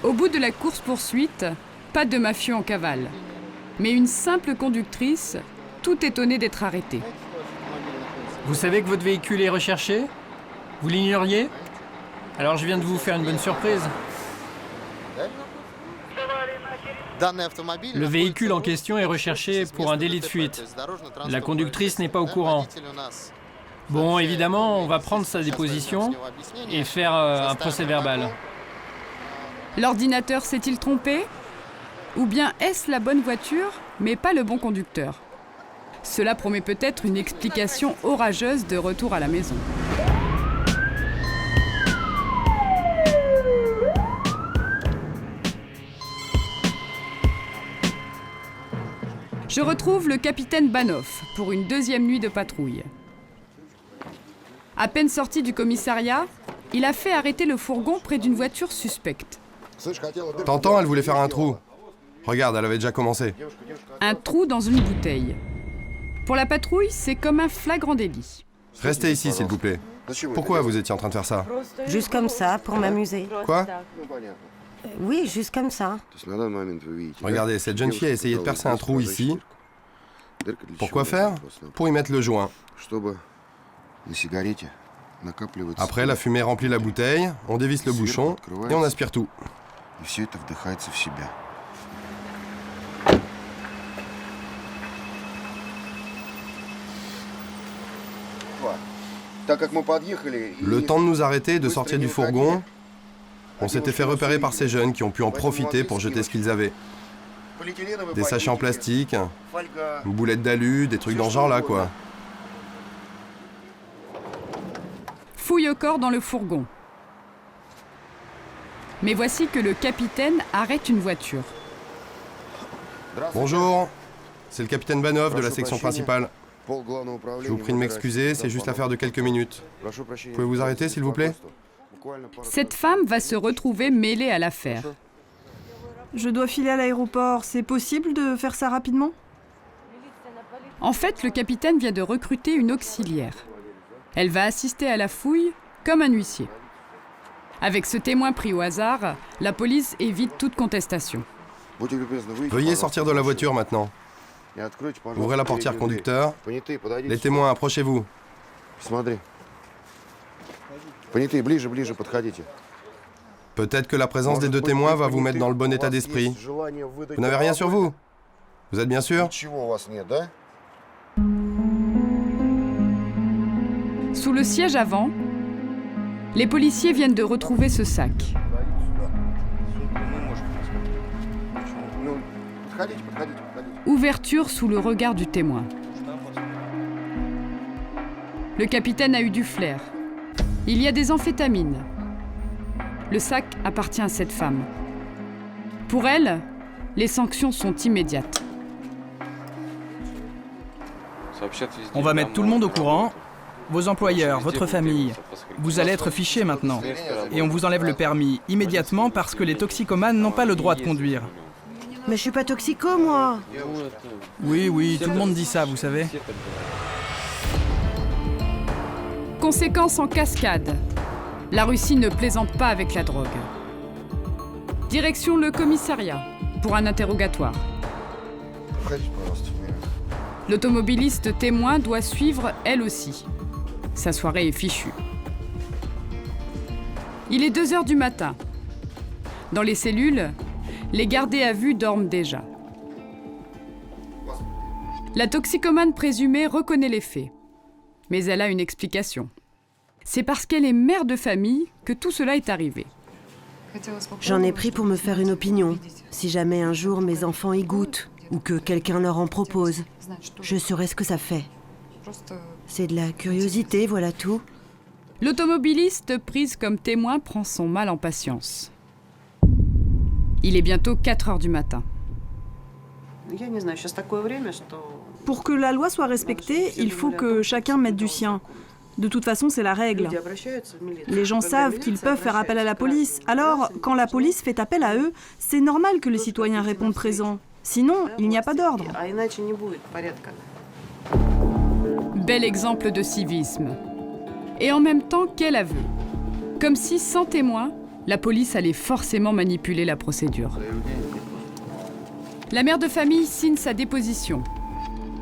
A: Au bout de la course-poursuite, pas de mafieux en cavale, mais une simple conductrice, tout étonnée d'être arrêtée.
Q: Vous savez que votre véhicule est recherché? Vous l'ignoriez? Alors je viens de vous faire une bonne surprise. Le véhicule en question est recherché pour un délit de fuite. La conductrice n'est pas au courant. Bon, évidemment, on va prendre sa déposition et faire un procès-verbal.
A: L'ordinateur s'est-il trompé? Ou bien est-ce la bonne voiture, mais pas le bon conducteur? Cela promet peut-être une explication orageuse de retour à la maison. Je retrouve le capitaine Banov pour une deuxième nuit de patrouille. À peine sorti du commissariat, il a fait arrêter le fourgon près d'une voiture suspecte.
B: T'entends, elle voulait faire un trou. Regarde, elle avait déjà commencé.
A: Un trou dans une bouteille. Pour la patrouille, c'est comme un flagrant délit.
B: Restez ici, s'il vous plaît. Pourquoi vous étiez en train de faire ça?
K: Juste comme ça, pour m'amuser.
B: Quoi?
K: Oui, juste comme ça.
B: Regardez, cette jeune fille a essayé de percer un trou ici. Pourquoi faire? Pour y mettre le joint. Après, la fumée remplit la bouteille, on dévisse le bouchon et on aspire tout. Le temps de nous arrêter et de sortir du fourgon, on s'était fait repérer par ces jeunes qui ont pu en profiter pour jeter ce qu'ils avaient. Des sachets en plastique, une boulette d'alu, des trucs dans ce genre-là, quoi.
A: Fouille au corps dans le fourgon. Mais voici que le capitaine arrête une voiture.
B: Bonjour, c'est le capitaine Banov de la section principale. Je vous prie de m'excuser, c'est juste l'affaire de quelques minutes. Pouvez vous arrêter, s'il vous plaît?
A: Cette femme va se retrouver mêlée à l'affaire.
L: Je dois filer à l'aéroport. C'est possible de faire ça rapidement?
A: En fait, le capitaine vient de recruter une auxiliaire. Elle va assister à la fouille comme un huissier. Avec ce témoin pris au hasard, la police évite toute contestation.
B: Veuillez sortir de la voiture maintenant. Ouvrez la portière conducteur. Les témoins, approchez-vous. Peut-être que la présence des deux témoins va vous mettre dans le bon état d'esprit. Vous n'avez rien sur vous? Vous êtes bien sûr?
A: Sous le siège avant, les policiers viennent de retrouver ce sac. Ouverture sous le regard du témoin. Le capitaine a eu du flair. Il y a des amphétamines. Le sac appartient à cette femme. Pour elle, les sanctions sont immédiates.
C: On va mettre tout le monde au courant. Vos employeurs, votre famille. Vous allez être fichés maintenant. Et on vous enlève le permis immédiatement parce que les toxicomanes n'ont pas le droit de conduire.
P: Mais je suis pas toxico, moi.
C: Oui, tout le monde dit ça, vous savez.
A: Conséquences en cascade. La Russie ne plaisante pas avec la drogue. Direction le commissariat pour un interrogatoire. L'automobiliste témoin doit suivre elle aussi. Sa soirée est fichue. Il est 2h du matin. Dans les cellules, les gardés à vue dorment déjà. La toxicomane présumée reconnaît les faits. Mais elle a une explication. C'est parce qu'elle est mère de famille que tout cela est arrivé.
P: J'en ai pris pour me faire une opinion. Si jamais un jour mes enfants y goûtent, ou que quelqu'un leur en propose, je saurai ce que ça fait. C'est de la curiosité, voilà tout.
A: L'automobiliste prise comme témoin prend son mal en patience. Il est bientôt 4 heures du matin.
L: Pour que la loi soit respectée, il faut que chacun mette du sien. De toute façon, c'est la règle. Les gens savent qu'ils peuvent faire appel à la police. Alors, quand la police fait appel à eux, c'est normal que les citoyens répondent présents. Sinon, il n'y a pas d'ordre.
A: Bel exemple de civisme. Et en même temps, quel aveu. Comme si, sans témoin, la police allait forcément manipuler la procédure. La mère de famille signe sa déposition.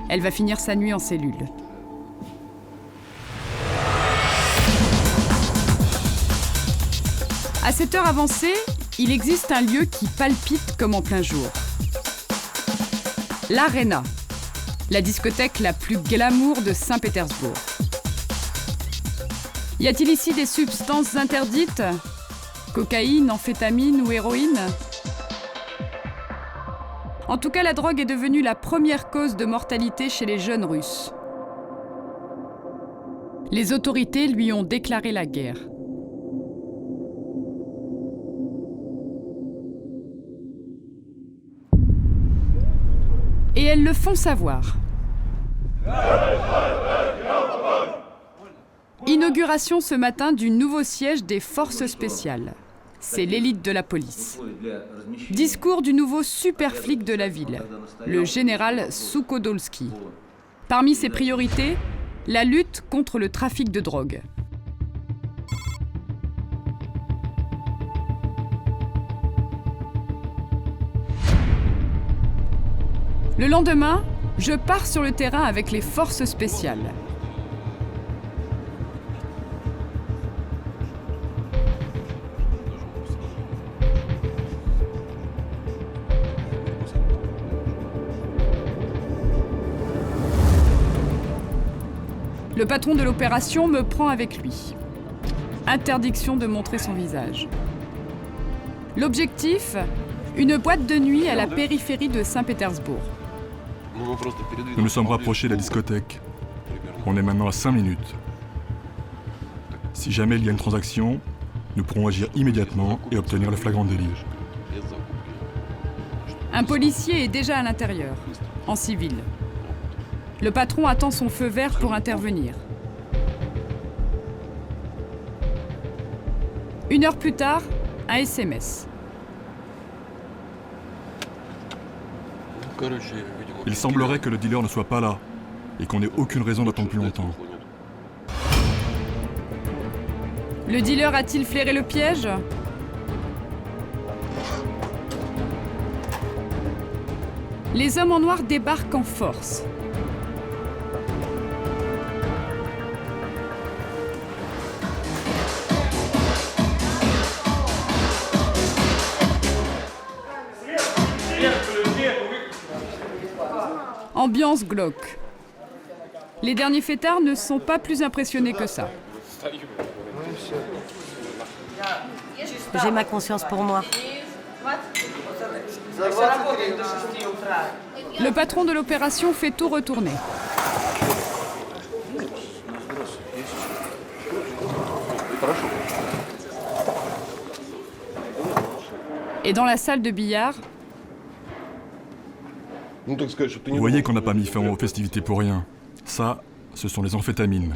A: Elle va finir sa nuit en cellule. À cette heure avancée, il existe un lieu qui palpite comme en plein jour. L'Arena, la discothèque la plus glamour de Saint-Pétersbourg. Y a-t-il ici des substances interdites? Cocaïne, amphétamine ou héroïne? En tout cas, la drogue est devenue la première cause de mortalité chez les jeunes Russes. Les autorités lui ont déclaré la guerre. Et elles le font savoir. Inauguration ce matin du nouveau siège des forces spéciales. C'est l'élite de la police. Discours du nouveau super flic de la ville, le général Soukhodolski. Parmi ses priorités, la lutte contre le trafic de drogue. Le lendemain, je pars sur le terrain avec les forces spéciales. Le patron de l'opération me prend avec lui. Interdiction de montrer son visage. L'objectif, une boîte de nuit à la périphérie de Saint-Pétersbourg.
N: Nous nous sommes rapprochés de la discothèque. On est maintenant à 5 minutes. Si jamais il y a une transaction, nous pourrons agir immédiatement et obtenir le flagrant délit.
A: Un policier est déjà à l'intérieur, en civil. Le patron attend son feu vert pour intervenir. 1 heure plus tard, un SMS.
N: Il semblerait que le dealer ne soit pas là et qu'on n'ait aucune raison d'attendre plus longtemps.
A: Le dealer a-t-il flairé le piège? Les hommes en noir débarquent en force. Ambiance glauque. Les derniers fêtards ne sont pas plus impressionnés que ça.
K: J'ai ma conscience pour moi.
A: Le patron de l'opération fait tout retourner. Et dans la salle de billard,
N: Vous voyez qu'on n'a pas mis fin aux festivités pour rien. Ça, ce sont les amphétamines.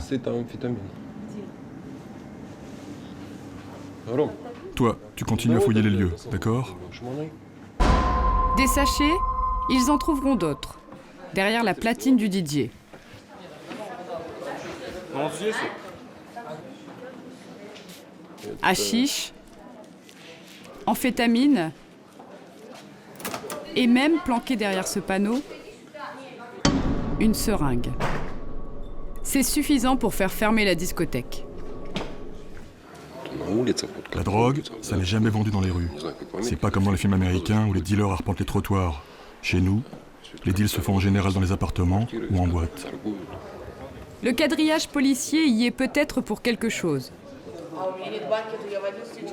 N: Toi, tu continues à fouiller les lieux, d'accord?
A: des sachets, ils en trouveront d'autres, derrière la platine du Didier. Hashish, amphétamine, et même planqué derrière ce panneau, une seringue. C'est suffisant pour faire fermer la discothèque.
N: La drogue, ça n'est jamais vendu dans les rues. C'est pas comme dans les films américains où les dealers arpentent les trottoirs. Chez nous, Les deals se font en général dans les appartements ou en boîte.
A: Le quadrillage policier y est peut-être pour quelque chose.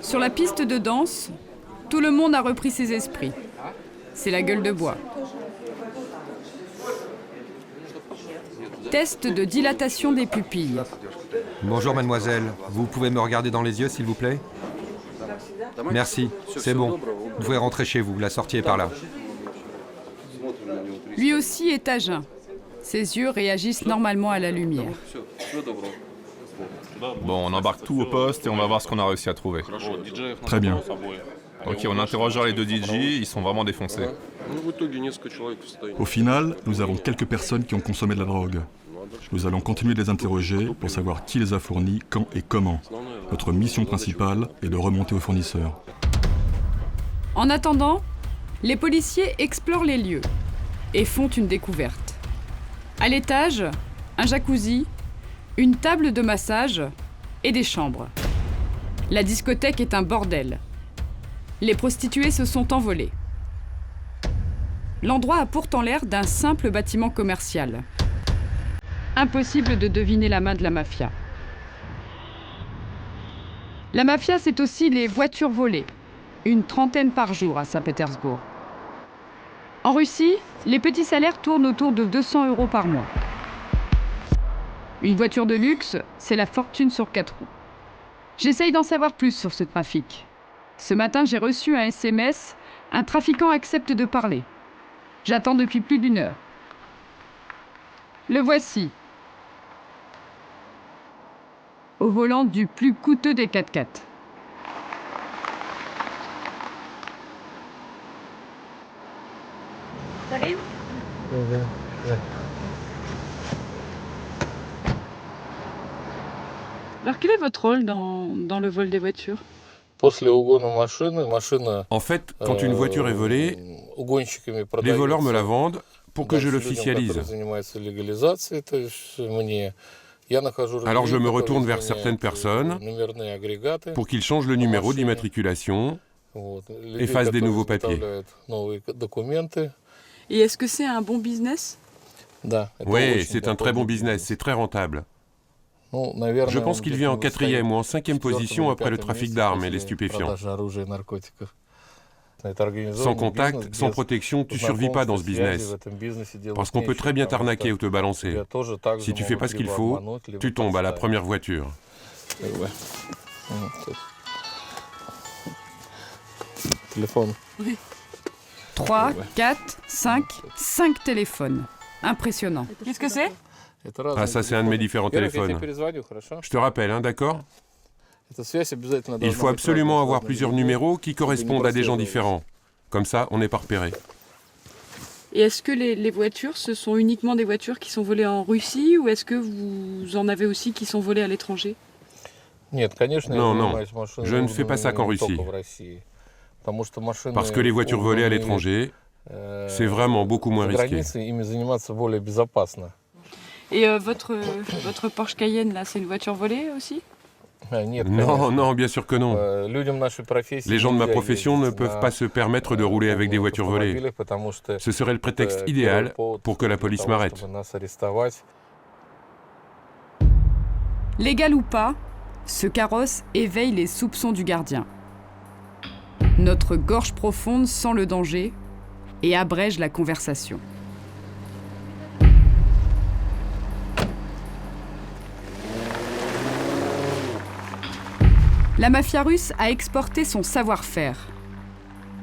A: Sur la piste de danse, tout le monde a repris ses esprits. C'est la gueule de bois. Test de dilatation des pupilles.
D: Bonjour mademoiselle, vous pouvez me regarder dans les yeux s'il vous plaît? Merci, c'est bon. Vous pouvez rentrer chez vous, la sortie est par là.
A: Lui aussi est à jeun. Ses yeux réagissent normalement à la lumière.
O: Bon, on embarque tout au poste et on va voir ce qu'on a réussi à trouver.
N: Très bien.
O: Ok, on interrogera les deux DJ, ils sont vraiment défoncés.
N: Au final, nous avons quelques personnes qui ont consommé de la drogue. Nous allons continuer de les interroger pour savoir qui les a fournis, quand et comment. Notre mission principale est de remonter aux fournisseurs.
A: En attendant, les policiers explorent les lieux et font une découverte. À l'étage, un jacuzzi, une table de massage et des chambres. La discothèque est un bordel. Les prostituées se sont envolées. L'endroit a pourtant l'air d'un simple bâtiment commercial. Impossible de deviner la main de la mafia. La mafia, c'est aussi les voitures volées. Une trentaine par jour à Saint-Pétersbourg. En Russie, les petits salaires tournent autour de 200 € par mois. Une voiture de luxe, c'est la fortune sur 4 roues. J'essaye d'en savoir plus sur ce trafic. Ce matin, j'ai reçu un SMS. Un trafiquant accepte de parler. J'attends depuis plus d'1 heure. Le voici. Au volant du plus coûteux des 4x4.
H: T'arrives ? Alors quel est votre rôle dans le vol des voitures ?
R: En fait, quand une voiture est volée, les voleurs me la vendent pour que je l'officialise. Alors je me retourne vers certaines personnes pour qu'ils changent le numéro d'immatriculation et fassent des nouveaux papiers.
H: Et est-ce que c'est un bon business ?
R: Oui, c'est un très bon business, c'est très rentable. Je pense qu'il vient en 4e ou en 5e position après le trafic d'armes et les stupéfiants. Sans contact, sans protection, tu survis pas dans ce business. Parce qu'on peut très bien t'arnaquer ou te balancer. Si tu fais pas ce qu'il faut, tu tombes à la première voiture.
A: 3, 4, 5 téléphones. Impressionnant.
H: Qu'est-ce que c'est ?
R: Ah, ça c'est un de mes différents téléphones. Je te rappelle, hein, d'accord ? Il faut absolument avoir plusieurs numéros qui correspondent à des gens différents. Comme ça, on n'est pas repéré.
H: Et est-ce que les voitures, ce sont uniquement des voitures qui sont volées en Russie ou est-ce que vous en avez aussi qui sont volées à l'étranger ?
R: Non, non, je ne fais pas ça qu'en Russie. Parce que les voitures volées à l'étranger, c'est vraiment beaucoup moins risqué.
H: Et votre Porsche Cayenne, là, c'est une voiture volée aussi ?
R: Non, non, bien sûr que non. Les gens de ma profession ne peuvent pas se permettre de rouler avec des voitures volées. Ce serait le prétexte idéal pour que la police m'arrête.
A: Légal ou pas, ce carrosse éveille les soupçons du gardien. Notre gorge profonde sent le danger et abrège la conversation. La mafia russe a exporté son savoir-faire.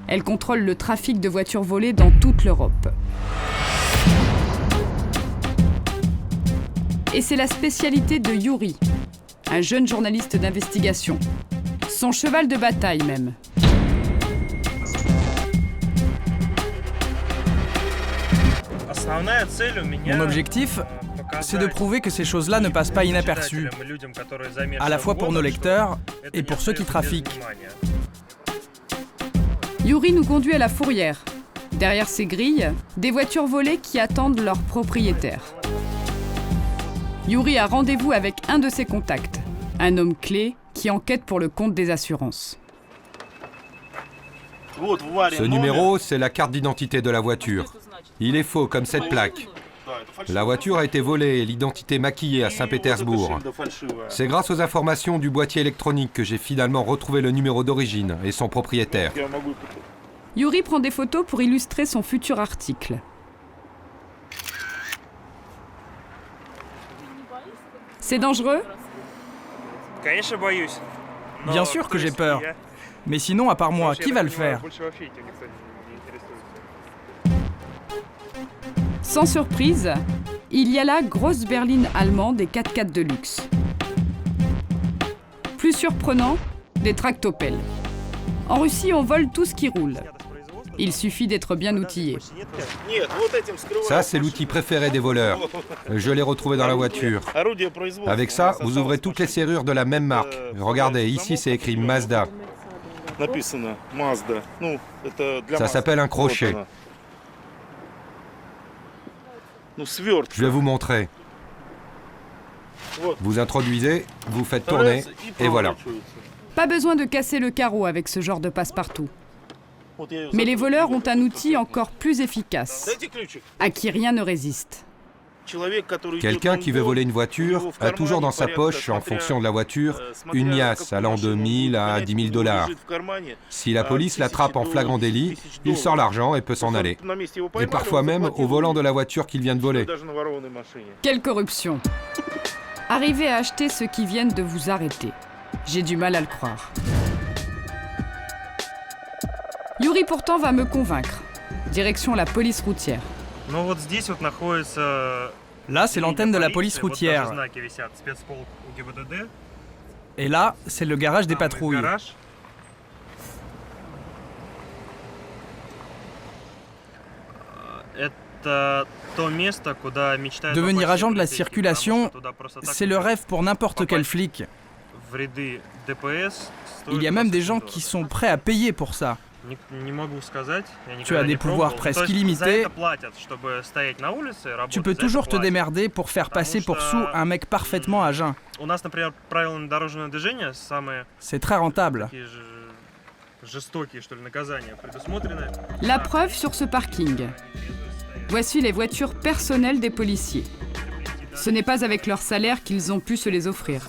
A: Elle contrôle le trafic de voitures volées dans toute l'Europe. Et c'est la spécialité de Yuri, un jeune journaliste d'investigation. Son cheval de bataille même.
C: Mon objectif, c'est de prouver que ces choses-là ne passent pas inaperçues, à la fois pour nos lecteurs et pour ceux qui trafiquent.
A: Yuri nous conduit à la fourrière. Derrière ces grilles, des voitures volées qui attendent leurs propriétaires. Yuri a rendez-vous avec un de ses contacts, un homme clé qui enquête pour le compte des assurances.
D: Ce numéro, c'est la carte d'identité de la voiture. Il est faux, comme cette plaque. La voiture a été volée et l'identité maquillée à Saint-Pétersbourg. C'est grâce aux informations du boîtier électronique que j'ai finalement retrouvé le numéro d'origine et son propriétaire.
A: Yuri prend des photos pour illustrer son futur article. C'est dangereux ?
C: Bien sûr que j'ai peur. Mais sinon, à part moi, qui va le faire?
A: Sans surprise, il y a la grosse berline allemande et 4x4 de luxe. Plus surprenant, des tractopelles. En Russie, on vole tout ce qui roule. Il suffit d'être bien outillé.
D: Ça, c'est l'outil préféré des voleurs. Je l'ai retrouvé dans la voiture. Avec ça, vous ouvrez toutes les serrures de la même marque. Regardez, ici, c'est écrit Mazda. Ça s'appelle un crochet. Je vais vous montrer. Vous introduisez, vous faites tourner, et voilà.
A: Pas besoin de casser le carreau avec ce genre de passe-partout. Mais les voleurs ont un outil encore plus efficace, à qui rien ne résiste.
D: Quelqu'un qui veut voler une voiture a toujours dans sa poche, en fonction de la voiture, une liasse allant de 1000 à 10 000 $. Si la police l'attrape en flagrant délit, il sort l'argent et peut s'en aller. Et parfois même au volant de la voiture qu'il vient de voler.
A: Quelle corruption! Arrivez à acheter ceux qui viennent de vous arrêter. J'ai du mal à le croire. Yuri pourtant va me convaincre. Direction la police routière.
C: Là, c'est l'antenne de la police routière. Et là, c'est le garage des patrouilles. Devenir agent de la circulation, c'est le rêve pour n'importe quel flic. Il y a même des gens qui sont prêts à payer pour ça. Tu as des pouvoirs presque illimités. Tu peux toujours te démerder pour faire passer pour sous un mec parfaitement à jeun. C'est très rentable.
A: La preuve sur ce parking. Voici les voitures personnelles des policiers. Ce n'est pas avec leur salaire qu'ils ont pu se les offrir.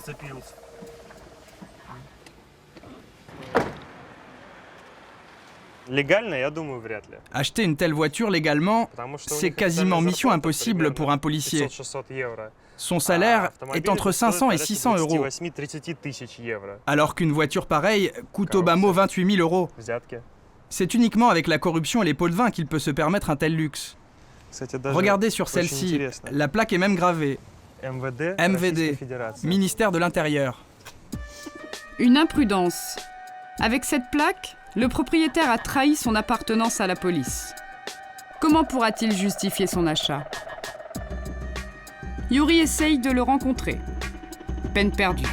C: Acheter une telle voiture légalement, c'est quasiment mission impossible pour un policier. Son salaire est entre 500 et 600 €. Alors qu'une voiture pareille coûte au bas mot 28 000 €. C'est uniquement avec la corruption et les pots de vin qu'il peut se permettre un tel luxe. Regardez sur celle-ci, la plaque est même gravée. MVD, ministère de l'Intérieur.
A: Une imprudence. Avec cette plaque, le propriétaire a trahi son appartenance à la police. Comment pourra-t-il justifier son achat? Yuri essaye de le rencontrer. Peine perdue.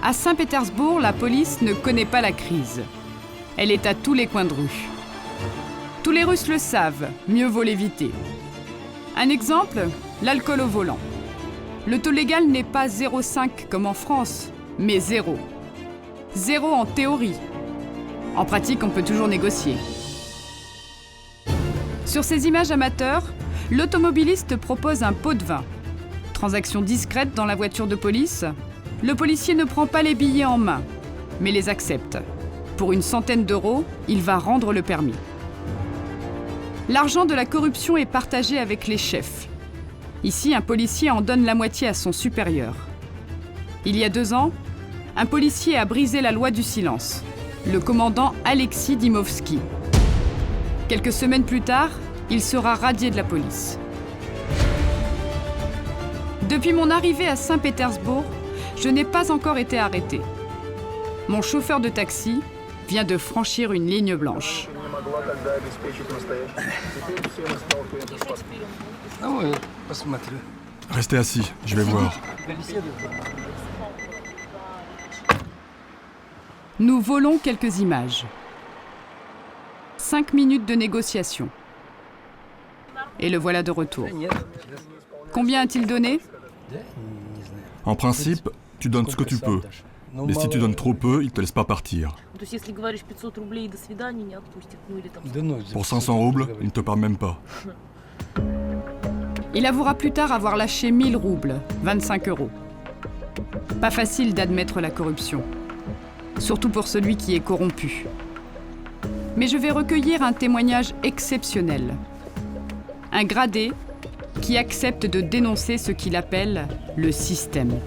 A: À Saint-Pétersbourg, la police ne connaît pas la crise. Elle est à tous les coins de rue. Tous les Russes le savent, mieux vaut l'éviter. Un exemple, l'alcool au volant. Le taux légal n'est pas 0,5 comme en France, mais 0. 0 en théorie. En pratique, on peut toujours négocier. Sur ces images amateurs, l'automobiliste propose un pot de vin. Transaction discrète dans la voiture de police. Le policier ne prend pas les billets en main, mais les accepte. Pour une centaine d'euros, il va rendre le permis. L'argent de la corruption est partagé avec les chefs. Ici, un policier en donne la moitié à son supérieur. Il y a 2 ans, un policier a brisé la loi du silence, le commandant Alexis Dimovski. Quelques semaines plus tard, il sera radié de la police. Depuis mon arrivée à Saint-Pétersbourg, je n'ai pas encore été arrêté. Mon chauffeur de taxi vient de franchir une ligne blanche.
N: Restez assis, je vais voir.
A: Nous volons quelques images. 5 minutes de négociation. Et le voilà de retour. Combien a-t-il donné?
N: En principe, tu donnes ce que tu peux. Mais si tu donnes trop peu, ils ne te laissent pas partir. Pour 500 roubles, ils ne te parlent même pas.
A: Il avouera plus tard avoir lâché 1000 roubles, 25 €. Pas facile d'admettre la corruption, surtout pour celui qui est corrompu. Mais je vais recueillir un témoignage exceptionnel. Un gradé qui accepte de dénoncer ce qu'il appelle le système.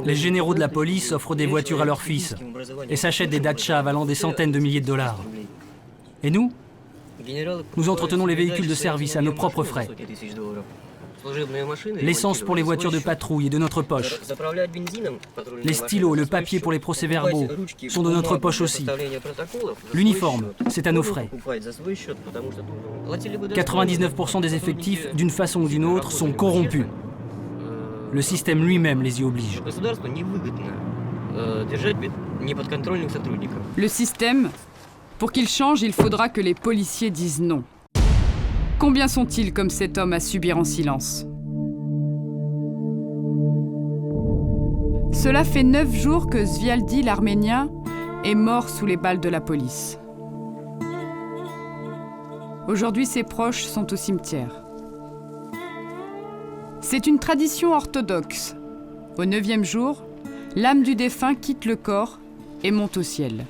S: Les généraux de la police offrent des voitures à leurs fils et s'achètent des Dacia valant des centaines de milliers de dollars. Et nous entretenons les véhicules de service à nos propres frais. L'essence pour les voitures de patrouille est de notre poche. Les stylos, le papier pour les procès-verbaux sont de notre poche aussi. L'uniforme, c'est à nos frais. 99% des effectifs, d'une façon ou d'une autre, sont corrompus. Le système lui-même les y oblige.
A: Le système, pour qu'il change, il faudra que les policiers disent non. Combien sont-ils comme cet homme à subir en silence? Cela fait 9 jours que Zvialdi, l'Arménien, est mort sous les balles de la police. Aujourd'hui, ses proches sont au cimetière. C'est une tradition orthodoxe. Au 9e jour, l'âme du défunt quitte le corps et monte au ciel.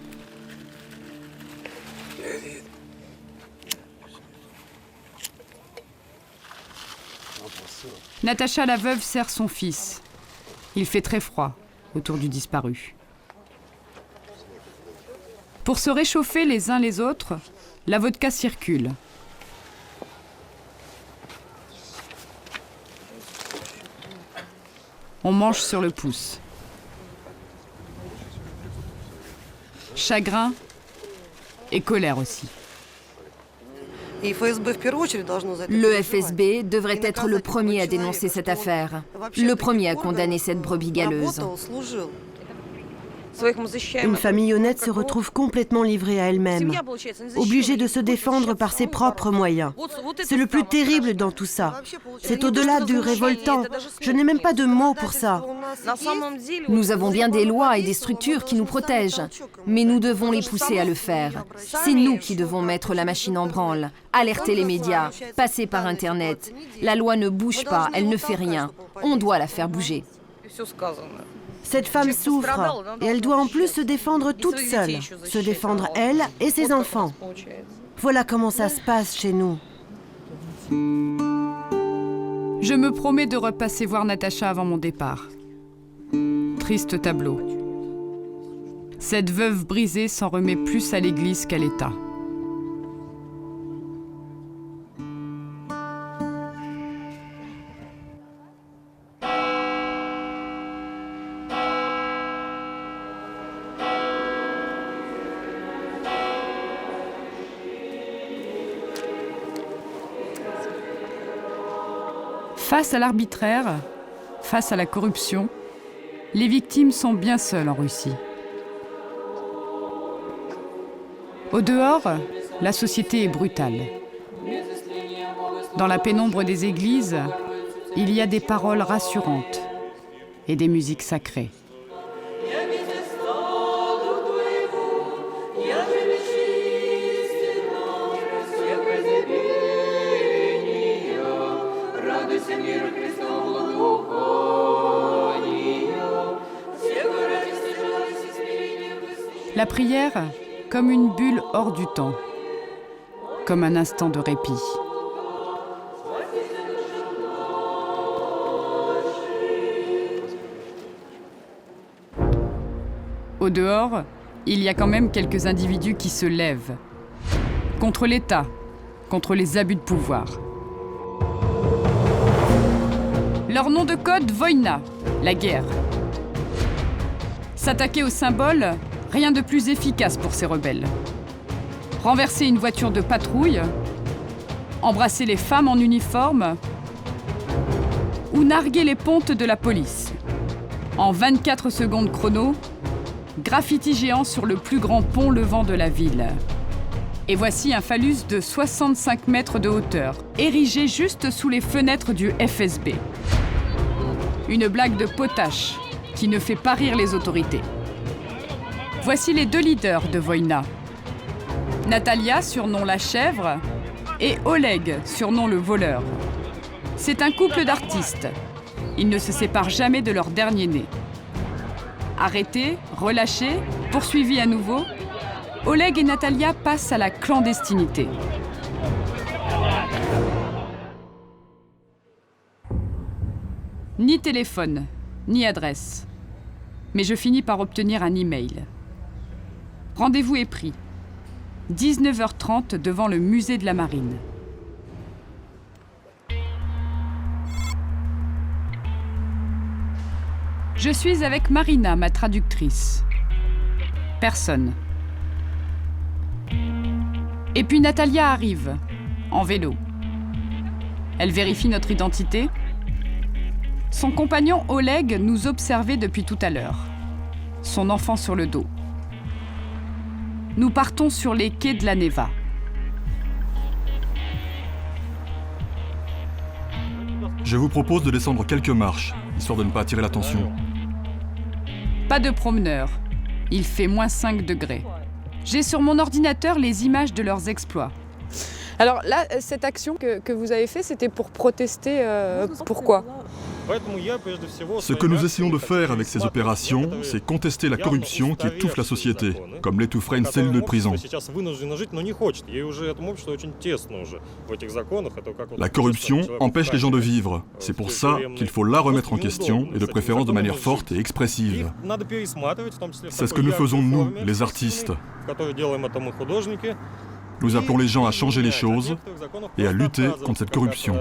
A: Natacha la veuve serre son fils. Il fait très froid autour du disparu. Pour se réchauffer les uns les autres, la vodka circule. On mange sur le pouce. Chagrin et colère aussi.
M: Le FSB devrait être le premier à dénoncer cette affaire, le premier à condamner cette brebis galeuse.
P: Une famille honnête se retrouve complètement livrée à elle-même, obligée de se défendre par ses propres moyens. C'est le plus terrible dans tout ça. C'est au-delà du révoltant. Je n'ai même pas de mots pour ça.
M: Nous avons bien des lois et des structures qui nous protègent, mais nous devons les pousser à le faire. C'est nous qui devons mettre la machine en branle, alerter les médias, passer par Internet. La loi ne bouge pas, elle ne fait rien. On doit la faire bouger.
P: Cette femme souffre et elle doit en plus se défendre toute seule, se défendre elle et ses enfants. Voilà comment ça se passe chez nous.
A: Je me promets de repasser voir Natacha avant mon départ. Triste tableau. Cette veuve brisée s'en remet plus à l'Église qu'à l'État. Face à l'arbitraire, face à la corruption, les victimes sont bien seules en Russie. Au dehors, la société est brutale. Dans la pénombre des églises, il y a des paroles rassurantes et des musiques sacrées. La prière comme une bulle hors du temps, comme un instant de répit. Au dehors, il y a quand même quelques individus qui se lèvent contre l'État, contre les abus de pouvoir. Leur nom de code, Voïna, la guerre. S'attaquer aux symboles, rien de plus efficace pour ces rebelles. Renverser une voiture de patrouille, embrasser les femmes en uniforme, ou narguer les pontes de la police. En 24 secondes chrono, graffiti géant sur le plus grand pont levant de la ville. Et voici un phallus de 65 mètres de hauteur, érigé juste sous les fenêtres du FSB. Une blague de potache qui ne fait pas rire les autorités. Voici les 2 leaders de Voïna. Natalia, surnom la chèvre, et Oleg, surnom le voleur. C'est un couple d'artistes. Ils ne se séparent jamais de leur dernier-né. Arrêtés, relâchés, poursuivis à nouveau, Oleg et Natalia passent à la clandestinité. Ni téléphone, ni adresse. Mais je finis par obtenir un email. Rendez-vous est pris. 19h30 devant le musée de la Marine. Je suis avec Marina, ma traductrice. Personne. Et puis Natalia arrive, en vélo. Elle vérifie notre identité. Son compagnon Oleg nous observait depuis tout à l'heure. Son enfant sur le dos. Nous partons sur les quais de la Neva.
N: Je vous propose de descendre quelques marches, histoire de ne pas attirer l'attention.
A: Pas de promeneurs. Il fait -5 degrés. J'ai sur mon ordinateur les images de leurs exploits.
H: Alors là, cette action que vous avez faite, c'était pour protester. Pourquoi ?
N: Ce que nous essayons de faire avec ces opérations, c'est contester la corruption qui étouffe la société, comme l'étoufferait une cellule de prison. La corruption empêche les gens de vivre. C'est pour ça qu'il faut la remettre en question, et de préférence de manière forte et expressive. C'est ce que nous faisons, nous, les artistes. Nous appelons les gens à changer les choses et à lutter contre cette corruption.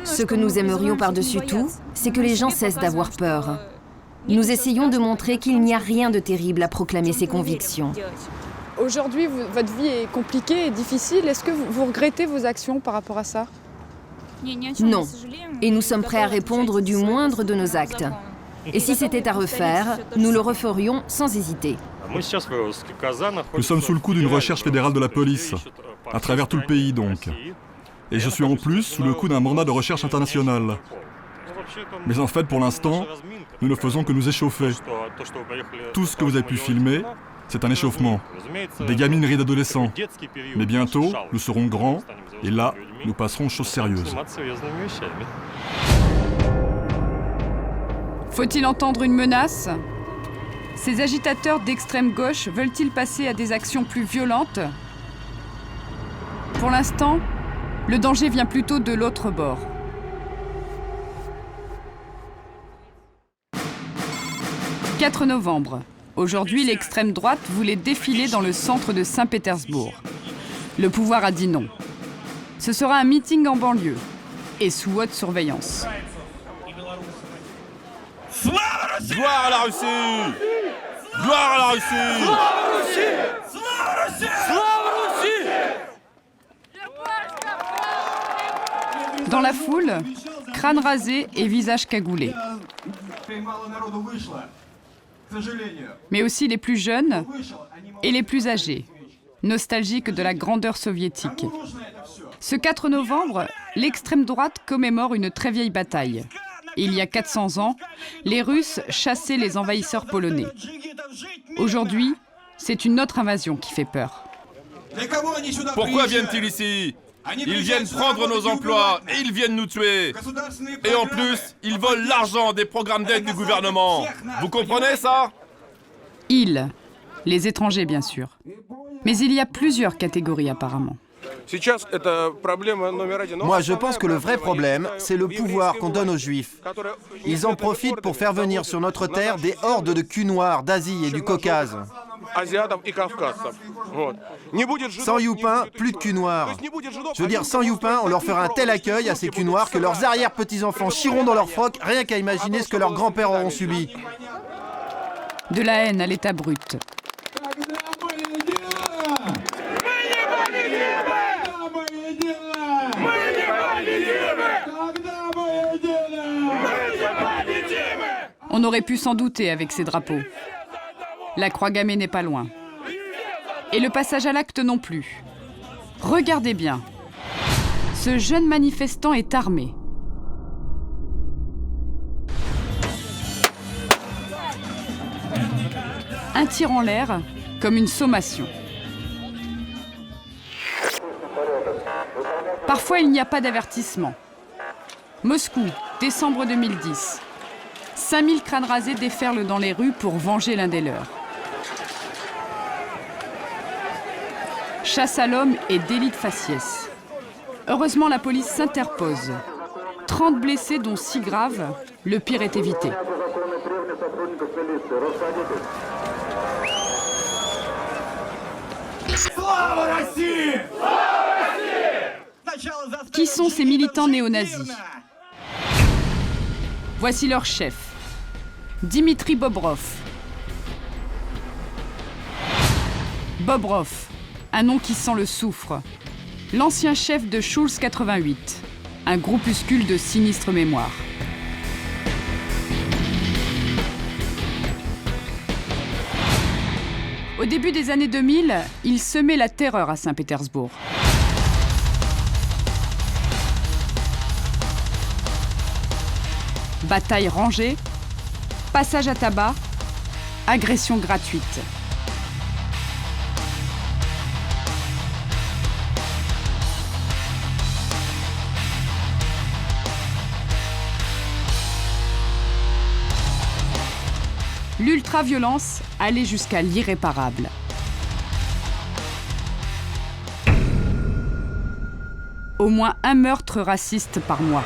M: Ce que nous aimerions par-dessus tout, c'est que les gens cessent d'avoir peur. Nous essayons de montrer qu'il n'y a rien de terrible à proclamer ses convictions.
H: Aujourd'hui, votre vie est compliquée et difficile. Est-ce que vous regrettez vos actions par rapport à ça ?
M: Non. Et nous sommes prêts à répondre du moindre de nos actes. Et si c'était à refaire, nous le referions sans hésiter.
N: Nous sommes sous le coup d'une recherche fédérale de la police, à travers tout le pays donc. Et je suis en plus sous le coup d'un mandat de recherche international. Mais en fait, pour l'instant, nous ne faisons que nous échauffer. Tout ce que vous avez pu filmer, c'est un échauffement. Des gamineries d'adolescents. Mais bientôt, nous serons grands, et là, nous passerons aux choses sérieuses.
A: Faut-il entendre une menace ? Ces agitateurs d'extrême gauche veulent-ils passer à des actions plus violentes ? Pour l'instant, le danger vient plutôt de l'autre bord. « 4 novembre. Aujourd'hui, l'extrême droite voulait défiler dans le centre de Saint-Pétersbourg. Le pouvoir a dit non. Ce sera un meeting en banlieue et sous haute surveillance.
O: Gloire à la Russie! Gloire à la Russie!
A: Dans la foule, crâne rasé et visage cagoulé. Mais aussi les plus jeunes et les plus âgés, nostalgiques de la grandeur soviétique. Ce 4 novembre, l'extrême droite commémore une très vieille bataille. Il y a 400 ans, les Russes chassaient les envahisseurs polonais. Aujourd'hui, c'est une autre invasion qui fait peur.
O: Pourquoi viennent-ils ici? Ils viennent prendre nos emplois et ils viennent nous tuer. Et en plus, ils volent l'argent des programmes d'aide du gouvernement. Vous comprenez ça?
A: Ils, les étrangers bien sûr. Mais il y a plusieurs catégories apparemment.
G: Moi, je pense que le vrai problème, c'est le pouvoir qu'on donne aux Juifs. Ils en profitent pour faire venir sur notre terre des hordes de culs noirs d'Asie et du Caucase. Sans Youpin, plus de culs noirs. Je veux dire, sans Youpin, on leur fera un tel accueil à ces culs noirs que leurs arrière-petits-enfants chieront dans leurs frocs, rien qu'à imaginer ce que leurs grands-pères auront subi.
A: De la haine à l'état brut. On aurait pu s'en douter avec ces drapeaux. La croix gammée n'est pas loin. Et le passage à l'acte non plus. Regardez bien. Ce jeune manifestant est armé. Un tir en l'air, comme une sommation. Parfois, il n'y a pas d'avertissement. Moscou, décembre 2010. 5000 crânes rasés déferlent dans les rues pour venger l'un des leurs. Chasse à l'homme et délit de faciès. Heureusement, la police s'interpose. 30 blessés, dont 6 graves, le pire est évité. Qui sont ces militants néo-nazis? Voici leur chef, Dimitri Bobrov. Bobrov, un nom qui sent le soufre. L'ancien chef de Schulz 88, un groupuscule de sinistre mémoire. Au début des années 2000, il semait la terreur à Saint-Pétersbourg. Bataille rangée, passage à tabac, agression gratuite. L'ultra-violence allait jusqu'à l'irréparable. Au moins un meurtre raciste par mois.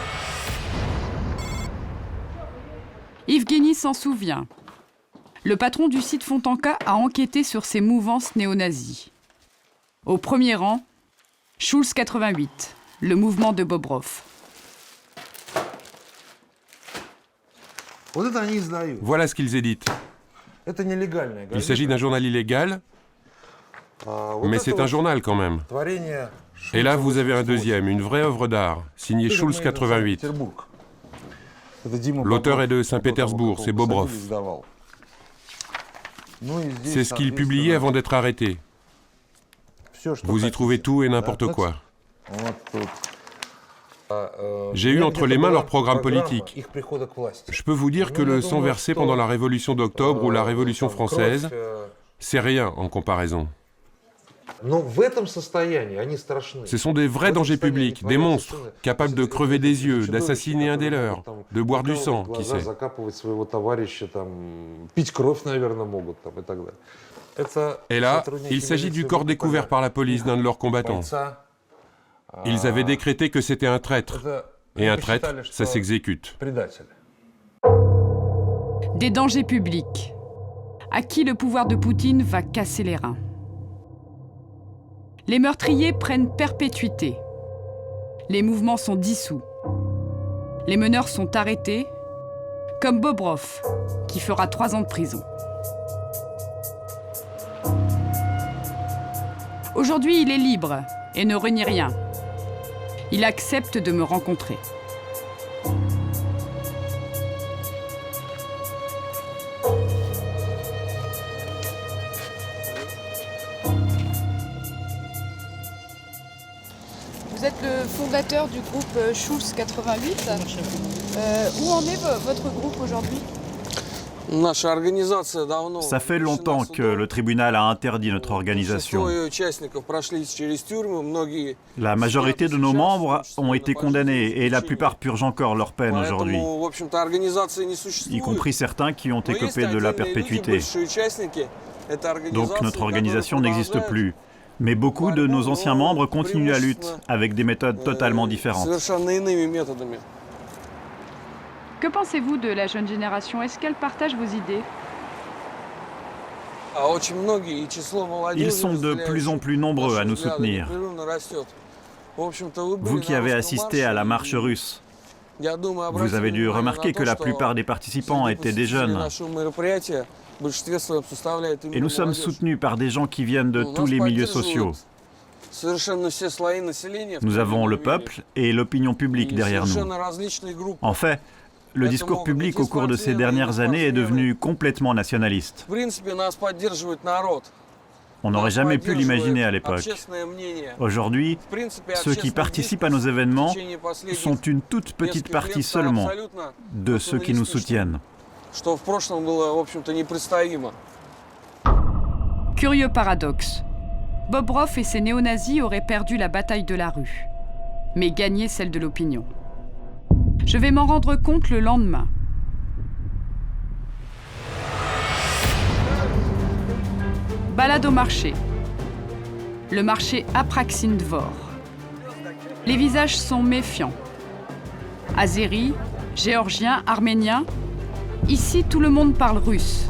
A: Yevgeny s'en souvient. Le patron du site Fontanka a enquêté sur ces mouvances néo-nazis. Au premier rang, Schulz 88, le mouvement de Bobrov.
R: Voilà ce qu'ils éditent. Il s'agit d'un journal illégal, mais c'est un journal quand même. Et là, vous avez un deuxième, une vraie œuvre d'art, signée Schulz 88. L'auteur est de Saint-Pétersbourg, c'est Bobrov. C'est ce qu'il publiait avant d'être arrêté. Vous y trouvez tout et n'importe quoi. J'ai eu entre les mains leur programme politique. Je peux vous dire que le sang versé pendant la Révolution d'Octobre ou la Révolution française, c'est rien en comparaison. Ce sont des vrais dangers publics, des monstres, capables de crever des yeux, d'assassiner un des leurs, de boire du sang, qui sait. Et là, il s'agit du corps découvert par la police d'un de leurs combattants. Ils avaient décrété que c'était un traître. Et un traître, ça s'exécute.
A: Des dangers publics. À qui le pouvoir de Poutine va casser les reins. Les meurtriers prennent perpétuité. Les mouvements sont dissous. Les meneurs sont arrêtés, comme Bobrov, qui fera 3 ans de prison. Aujourd'hui, il est libre et ne renie rien. Il accepte de me rencontrer.
H: Vous êtes le fondateur du groupe Schulz 88. Où en est votre groupe aujourd'hui?
F: Ça fait longtemps que le tribunal a interdit notre organisation. La majorité de nos membres ont été condamnés et la plupart purgent encore leur peine aujourd'hui, y compris certains qui ont écopé de la perpétuité. Donc notre organisation n'existe plus. Mais beaucoup de nos anciens membres continuent la lutte avec des méthodes totalement différentes.
A: Que pensez-vous de la jeune génération? Est-ce qu'elle partage vos idées?
F: Ils sont de plus en plus nombreux à nous soutenir. Vous qui avez assisté à la marche russe, vous avez dû remarquer que la plupart des participants étaient des jeunes. Et nous sommes soutenus par des gens qui viennent de tous les milieux sociaux. Nous avons le peuple et l'opinion publique derrière nous. En fait, Le discours public au cours de ces dernières années est devenu complètement nationaliste. On n'aurait jamais pu l'imaginer à l'époque. Aujourd'hui, ceux qui participent à nos événements sont une toute petite partie seulement de ceux qui nous soutiennent.
A: Curieux paradoxe. Bobrov et ses néo-nazis auraient perdu la bataille de la rue, mais gagné celle de l'opinion. Je vais m'en rendre compte le lendemain. Balade au marché. Le marché Apraxin Dvor. Les visages sont méfiants. Azéris, géorgiens, arméniens. Ici, tout le monde parle russe,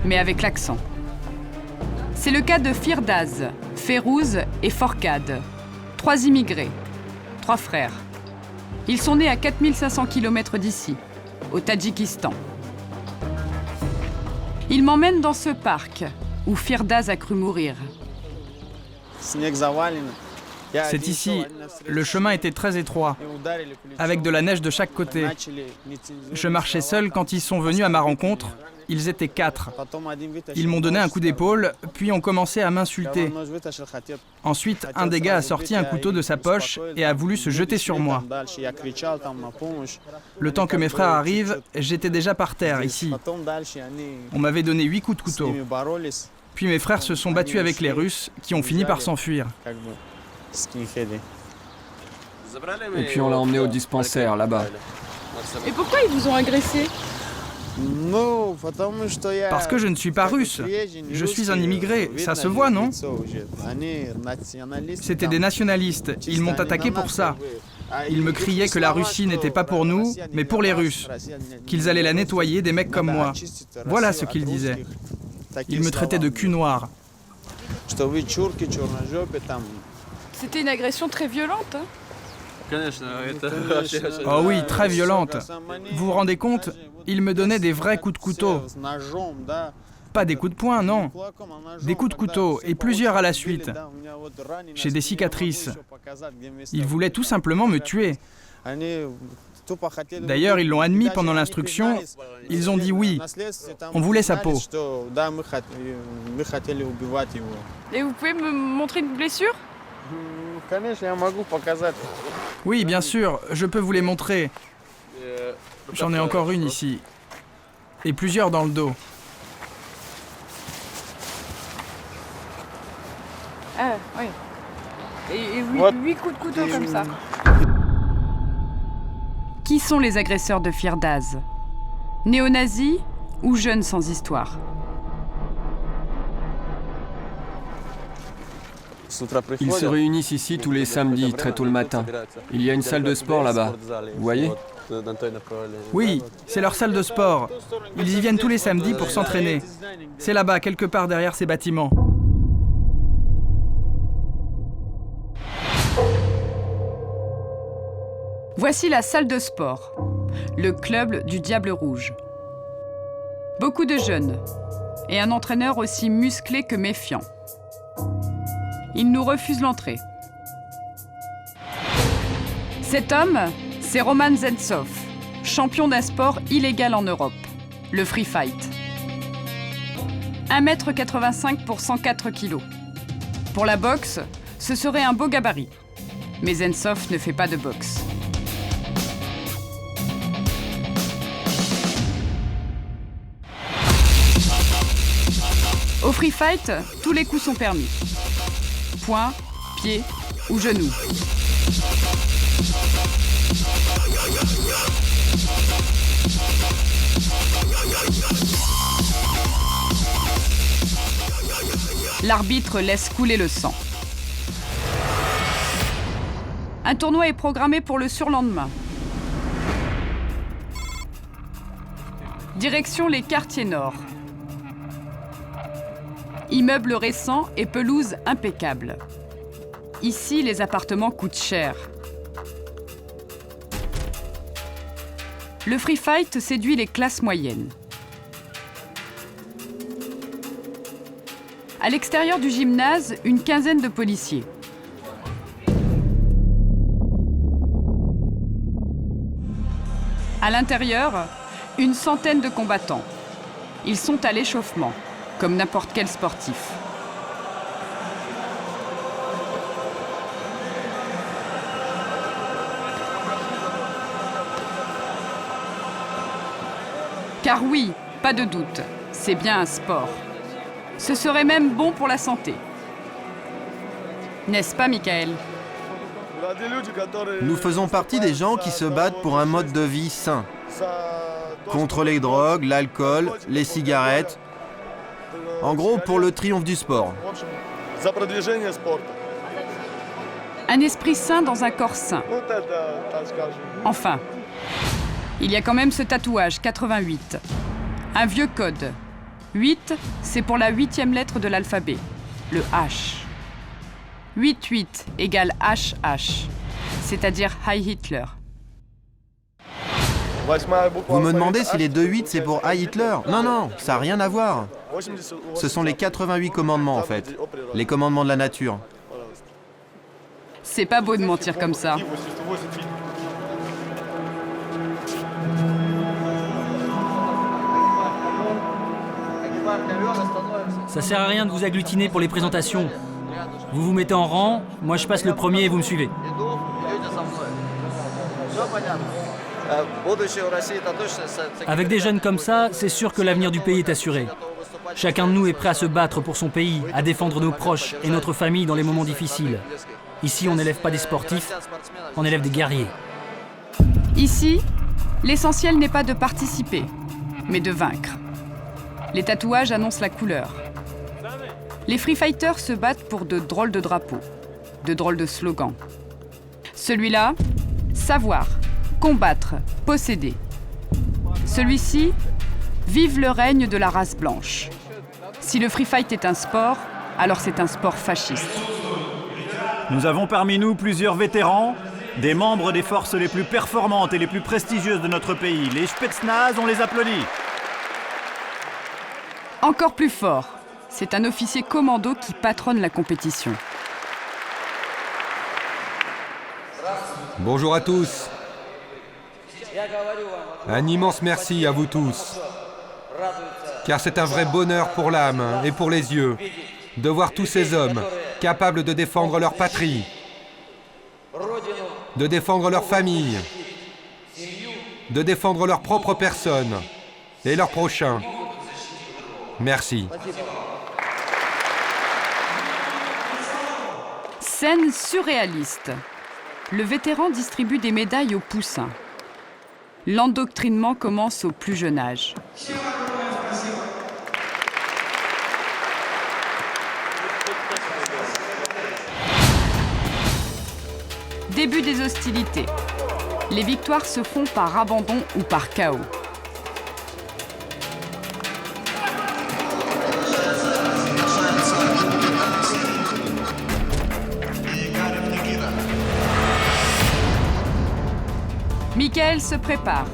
A: mais avec l'accent. C'est le cas de Firdaz, Férouz et Forkad, 3 immigrés, 3 frères. Ils sont nés à 4500 km d'ici, au Tadjikistan. Ils m'emmènent dans ce parc, où Firdaz a cru mourir.
C: C'est ici. Le chemin était très étroit, avec de la neige de chaque côté. Je marchais seul quand ils sont venus à ma rencontre. Ils étaient 4. Ils m'ont donné un coup d'épaule, puis ont commencé à m'insulter. Ensuite, un des gars a sorti un couteau de sa poche et a voulu se jeter sur moi. Le temps que mes frères arrivent, j'étais déjà par terre, ici. On m'avait donné 8 coups de couteau. Puis mes frères se sont battus avec les Russes, qui ont fini par s'enfuir.
E: Et puis on l'a emmené au dispensaire, là-bas.
H: Et pourquoi ils vous ont agressé ?
C: Parce que je ne suis pas russe. Je suis un immigré. Ça se voit, non? C'était des nationalistes. Ils m'ont attaqué pour ça. Ils me criaient que la Russie n'était pas pour nous, mais pour les Russes. Qu'ils allaient la nettoyer des mecs comme moi. Voilà ce qu'ils disaient. Ils me traitaient de cul noir.
H: C'était une agression très violente, hein ?
C: Oh oui, très violente. Vous vous rendez compte? Ils me donnaient des vrais coups de couteau. Pas des coups de poing, non. Des coups de couteau, et plusieurs à la suite. J'ai des cicatrices. Ils voulaient tout simplement me tuer. D'ailleurs, ils l'ont admis pendant l'instruction. Ils ont dit oui. On voulait sa peau.
H: Et vous pouvez me montrer une blessure ?
C: Oui, bien sûr, je peux vous les montrer. J'en ai encore une ici. Et plusieurs dans le dos.
H: Ah, oui. Et 8 coups de couteau comme ça.
A: Qui sont les agresseurs de Firdaz? Néo-nazis ou jeunes sans histoire?
E: Ils se réunissent ici tous les samedis, très tôt le matin. Il y a une salle de sport là-bas. Vous voyez?
C: Oui, c'est leur salle de sport. Ils y viennent tous les samedis pour s'entraîner. C'est là-bas, quelque part derrière ces bâtiments.
A: Voici la salle de sport, le club du Diable Rouge. Beaucoup de jeunes et un entraîneur aussi musclé que méfiant. Il nous refuse l'entrée. Cet homme, c'est Roman Sentsov, champion d'un sport illégal en Europe, le free fight. 1,85 m pour 104 kg. Pour la boxe, ce serait un beau gabarit. Mais Sentsov ne fait pas de boxe. Au free fight, tous les coups sont permis. Poing, pied ou genou. L'arbitre laisse couler le sang. Un tournoi est programmé pour le surlendemain. Direction les quartiers nord. Immeubles récents et pelouses impeccables. Ici, les appartements coûtent cher. Le free fight séduit les classes moyennes. À l'extérieur du gymnase, une quinzaine de policiers. À l'intérieur, une centaine de combattants. Ils sont à l'échauffement, comme n'importe quel sportif. Car oui, pas de doute, c'est bien un sport. Ce serait même bon pour la santé. N'est-ce pas, Michael?
G: Nous faisons partie des gens qui se battent pour un mode de vie sain. Contre les drogues, l'alcool, les cigarettes. En gros, pour le triomphe du sport.
A: Un esprit sain dans un corps sain. Enfin, il y a quand même ce tatouage 88. Un vieux code. 8, c'est pour la 8e lettre de l'alphabet, le H. 8-8 égale HH, c'est-à-dire Heil Hitler.
G: Vous me demandez si les 2-8 c'est pour Heil Hitler? Non, non, ça n'a rien à voir. Ce sont les 88 commandements en fait, les commandements de la nature.
A: C'est pas beau de mentir comme ça.
S: Ça sert à rien de vous agglutiner pour les présentations. Vous vous mettez en rang, moi je passe le premier et vous me suivez. Avec des jeunes comme ça, c'est sûr que l'avenir du pays est assuré. Chacun de nous est prêt à se battre pour son pays, à défendre nos proches et notre famille dans les moments difficiles. Ici, on n'élève pas des sportifs, on élève des guerriers.
A: Ici, l'essentiel n'est pas de participer, mais de vaincre. Les tatouages annoncent la couleur. Les free fighters se battent pour de drôles de drapeaux, de drôles de slogans. Celui-là, savoir, combattre, posséder. Celui-ci, vive le règne de la race blanche. Si le free fight est un sport, alors c'est un sport fasciste.
F: Nous avons parmi nous plusieurs vétérans, des membres des forces les plus performantes et les plus prestigieuses de notre pays. Les Spetsnaz, on les applaudit.
A: Encore plus fort, c'est un officier commando qui patronne la compétition.
D: Bonjour à tous. Un immense merci à vous tous. Car c'est un vrai bonheur pour l'âme et pour les yeux de voir tous ces hommes capables de défendre leur patrie, de défendre leur famille, de défendre leur propre personne et leurs prochains. Merci.
A: Scène surréaliste. Le vétéran distribue des médailles aux poussins. L'endoctrinement commence au plus jeune âge. Début des hostilités. Les victoires se font par abandon ou par chaos. Michael se prépare.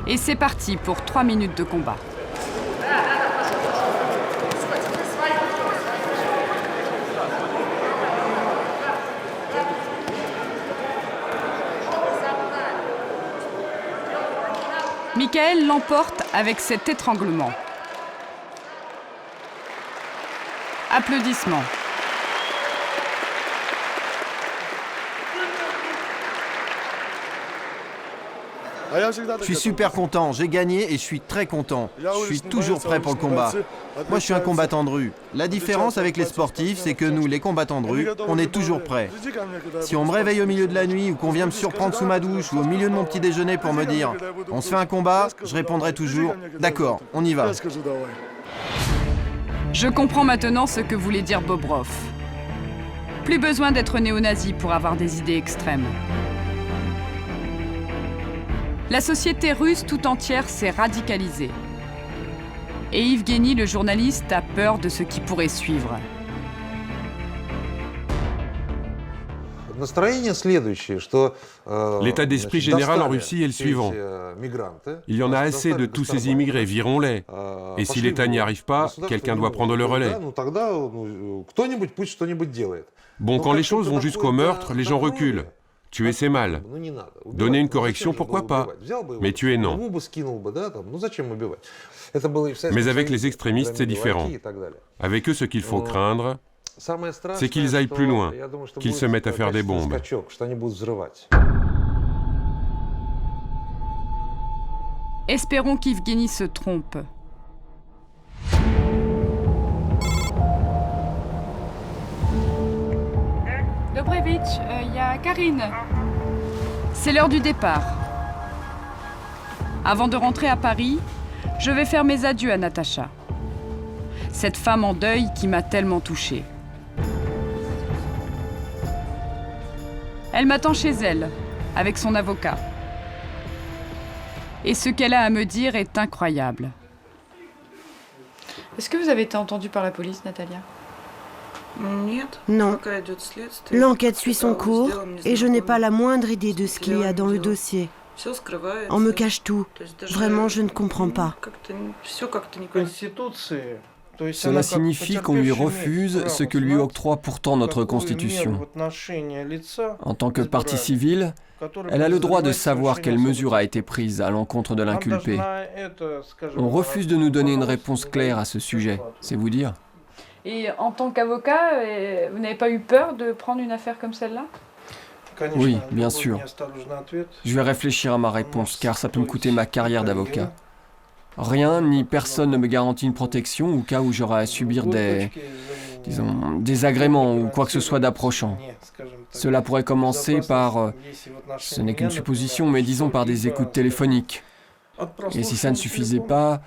A: Et c'est parti pour 3 minutes de combat. Michael l'emporte avec cet étranglement. Applaudissements.
G: Je suis super content, j'ai gagné et je suis très content. Je suis toujours prêt pour le combat. Moi, je suis un combattant de rue. La différence avec les sportifs, c'est que nous, les combattants de rue, on est toujours prêts. Si on me réveille au milieu de la nuit ou qu'on vient me surprendre sous ma douche ou au milieu de mon petit déjeuner pour me dire « On se fait un combat », je répondrai toujours « D'accord, on y va ».
A: Je comprends maintenant ce que voulait dire Bobrov. Plus besoin d'être néo-nazi pour avoir des idées extrêmes. La société russe tout entière s'est radicalisée. Et Evgeny, le journaliste, a peur de ce qui pourrait suivre.
R: L'état d'esprit général en Russie est le suivant. Il y en a assez de tous ces immigrés, virons-les. Et si l'État n'y arrive pas, quelqu'un doit prendre le relais. Bon, quand les choses vont jusqu'au meurtre, les gens reculent. Tuer, c'est mal. Donner une correction, pourquoi pas. Mais tuer, non. Mais avec les extrémistes, c'est différent. Avec eux, ce qu'il faut craindre, c'est qu'ils aillent plus loin, qu'ils se mettent à faire des bombes.
A: Espérons qu'Yevgeny se trompe. Dobrevitch, il y a Karine. C'est l'heure du départ. Avant de rentrer à Paris, je vais faire mes adieux à Natacha. Cette femme en deuil qui m'a tellement touchée. Elle m'attend chez elle, avec son avocat. Et ce qu'elle a à me dire est incroyable.
H: Est-ce que vous avez été entendue par la police, Natalia ?
P: Non. L'enquête suit son cours et je n'ai pas la moindre idée de ce qu'il y a dans le dossier. On me cache tout. Vraiment, je ne comprends pas.
E: Cela signifie qu'on lui refuse ce que lui octroie pourtant notre Constitution. En tant que partie civile, elle a le droit de savoir quelle mesure a été prise à l'encontre de l'inculpé. On refuse de nous donner une réponse claire à ce sujet, c'est vous dire.
H: Et en tant qu'avocat, vous n'avez pas eu peur de prendre une affaire comme celle-là ?
E: Oui, bien sûr. Je vais réfléchir à ma réponse, car ça peut me coûter ma carrière d'avocat. Rien ni personne ne me garantit une protection au cas où j'aurai à subir des désagréments ou quoi que ce soit d'approchant. Cela pourrait commencer par, ce n'est qu'une supposition, mais disons par des écoutes téléphoniques. Et si ça ne suffisait pas,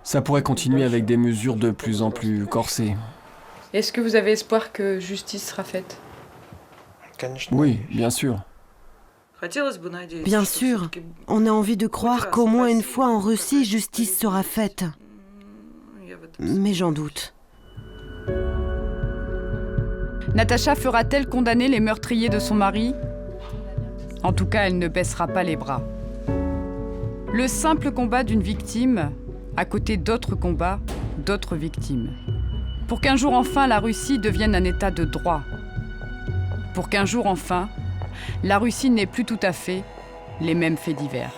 E: ça pourrait continuer avec des mesures de plus en plus corsées.
H: Est-ce que vous avez espoir que justice sera faite ?
E: Oui, bien sûr.
P: Bien sûr, on a envie de croire qu'au moins une fois en Russie, justice sera faite. Mais j'en doute.
A: Natacha fera-t-elle condamner les meurtriers de son mari ? En tout cas, elle ne baissera pas les bras. Le simple combat d'une victime, à côté d'autres combats, d'autres victimes. Pour qu'un jour enfin la Russie devienne un état de droit. Pour qu'un jour enfin, la Russie n'ait plus tout à fait les mêmes faits divers.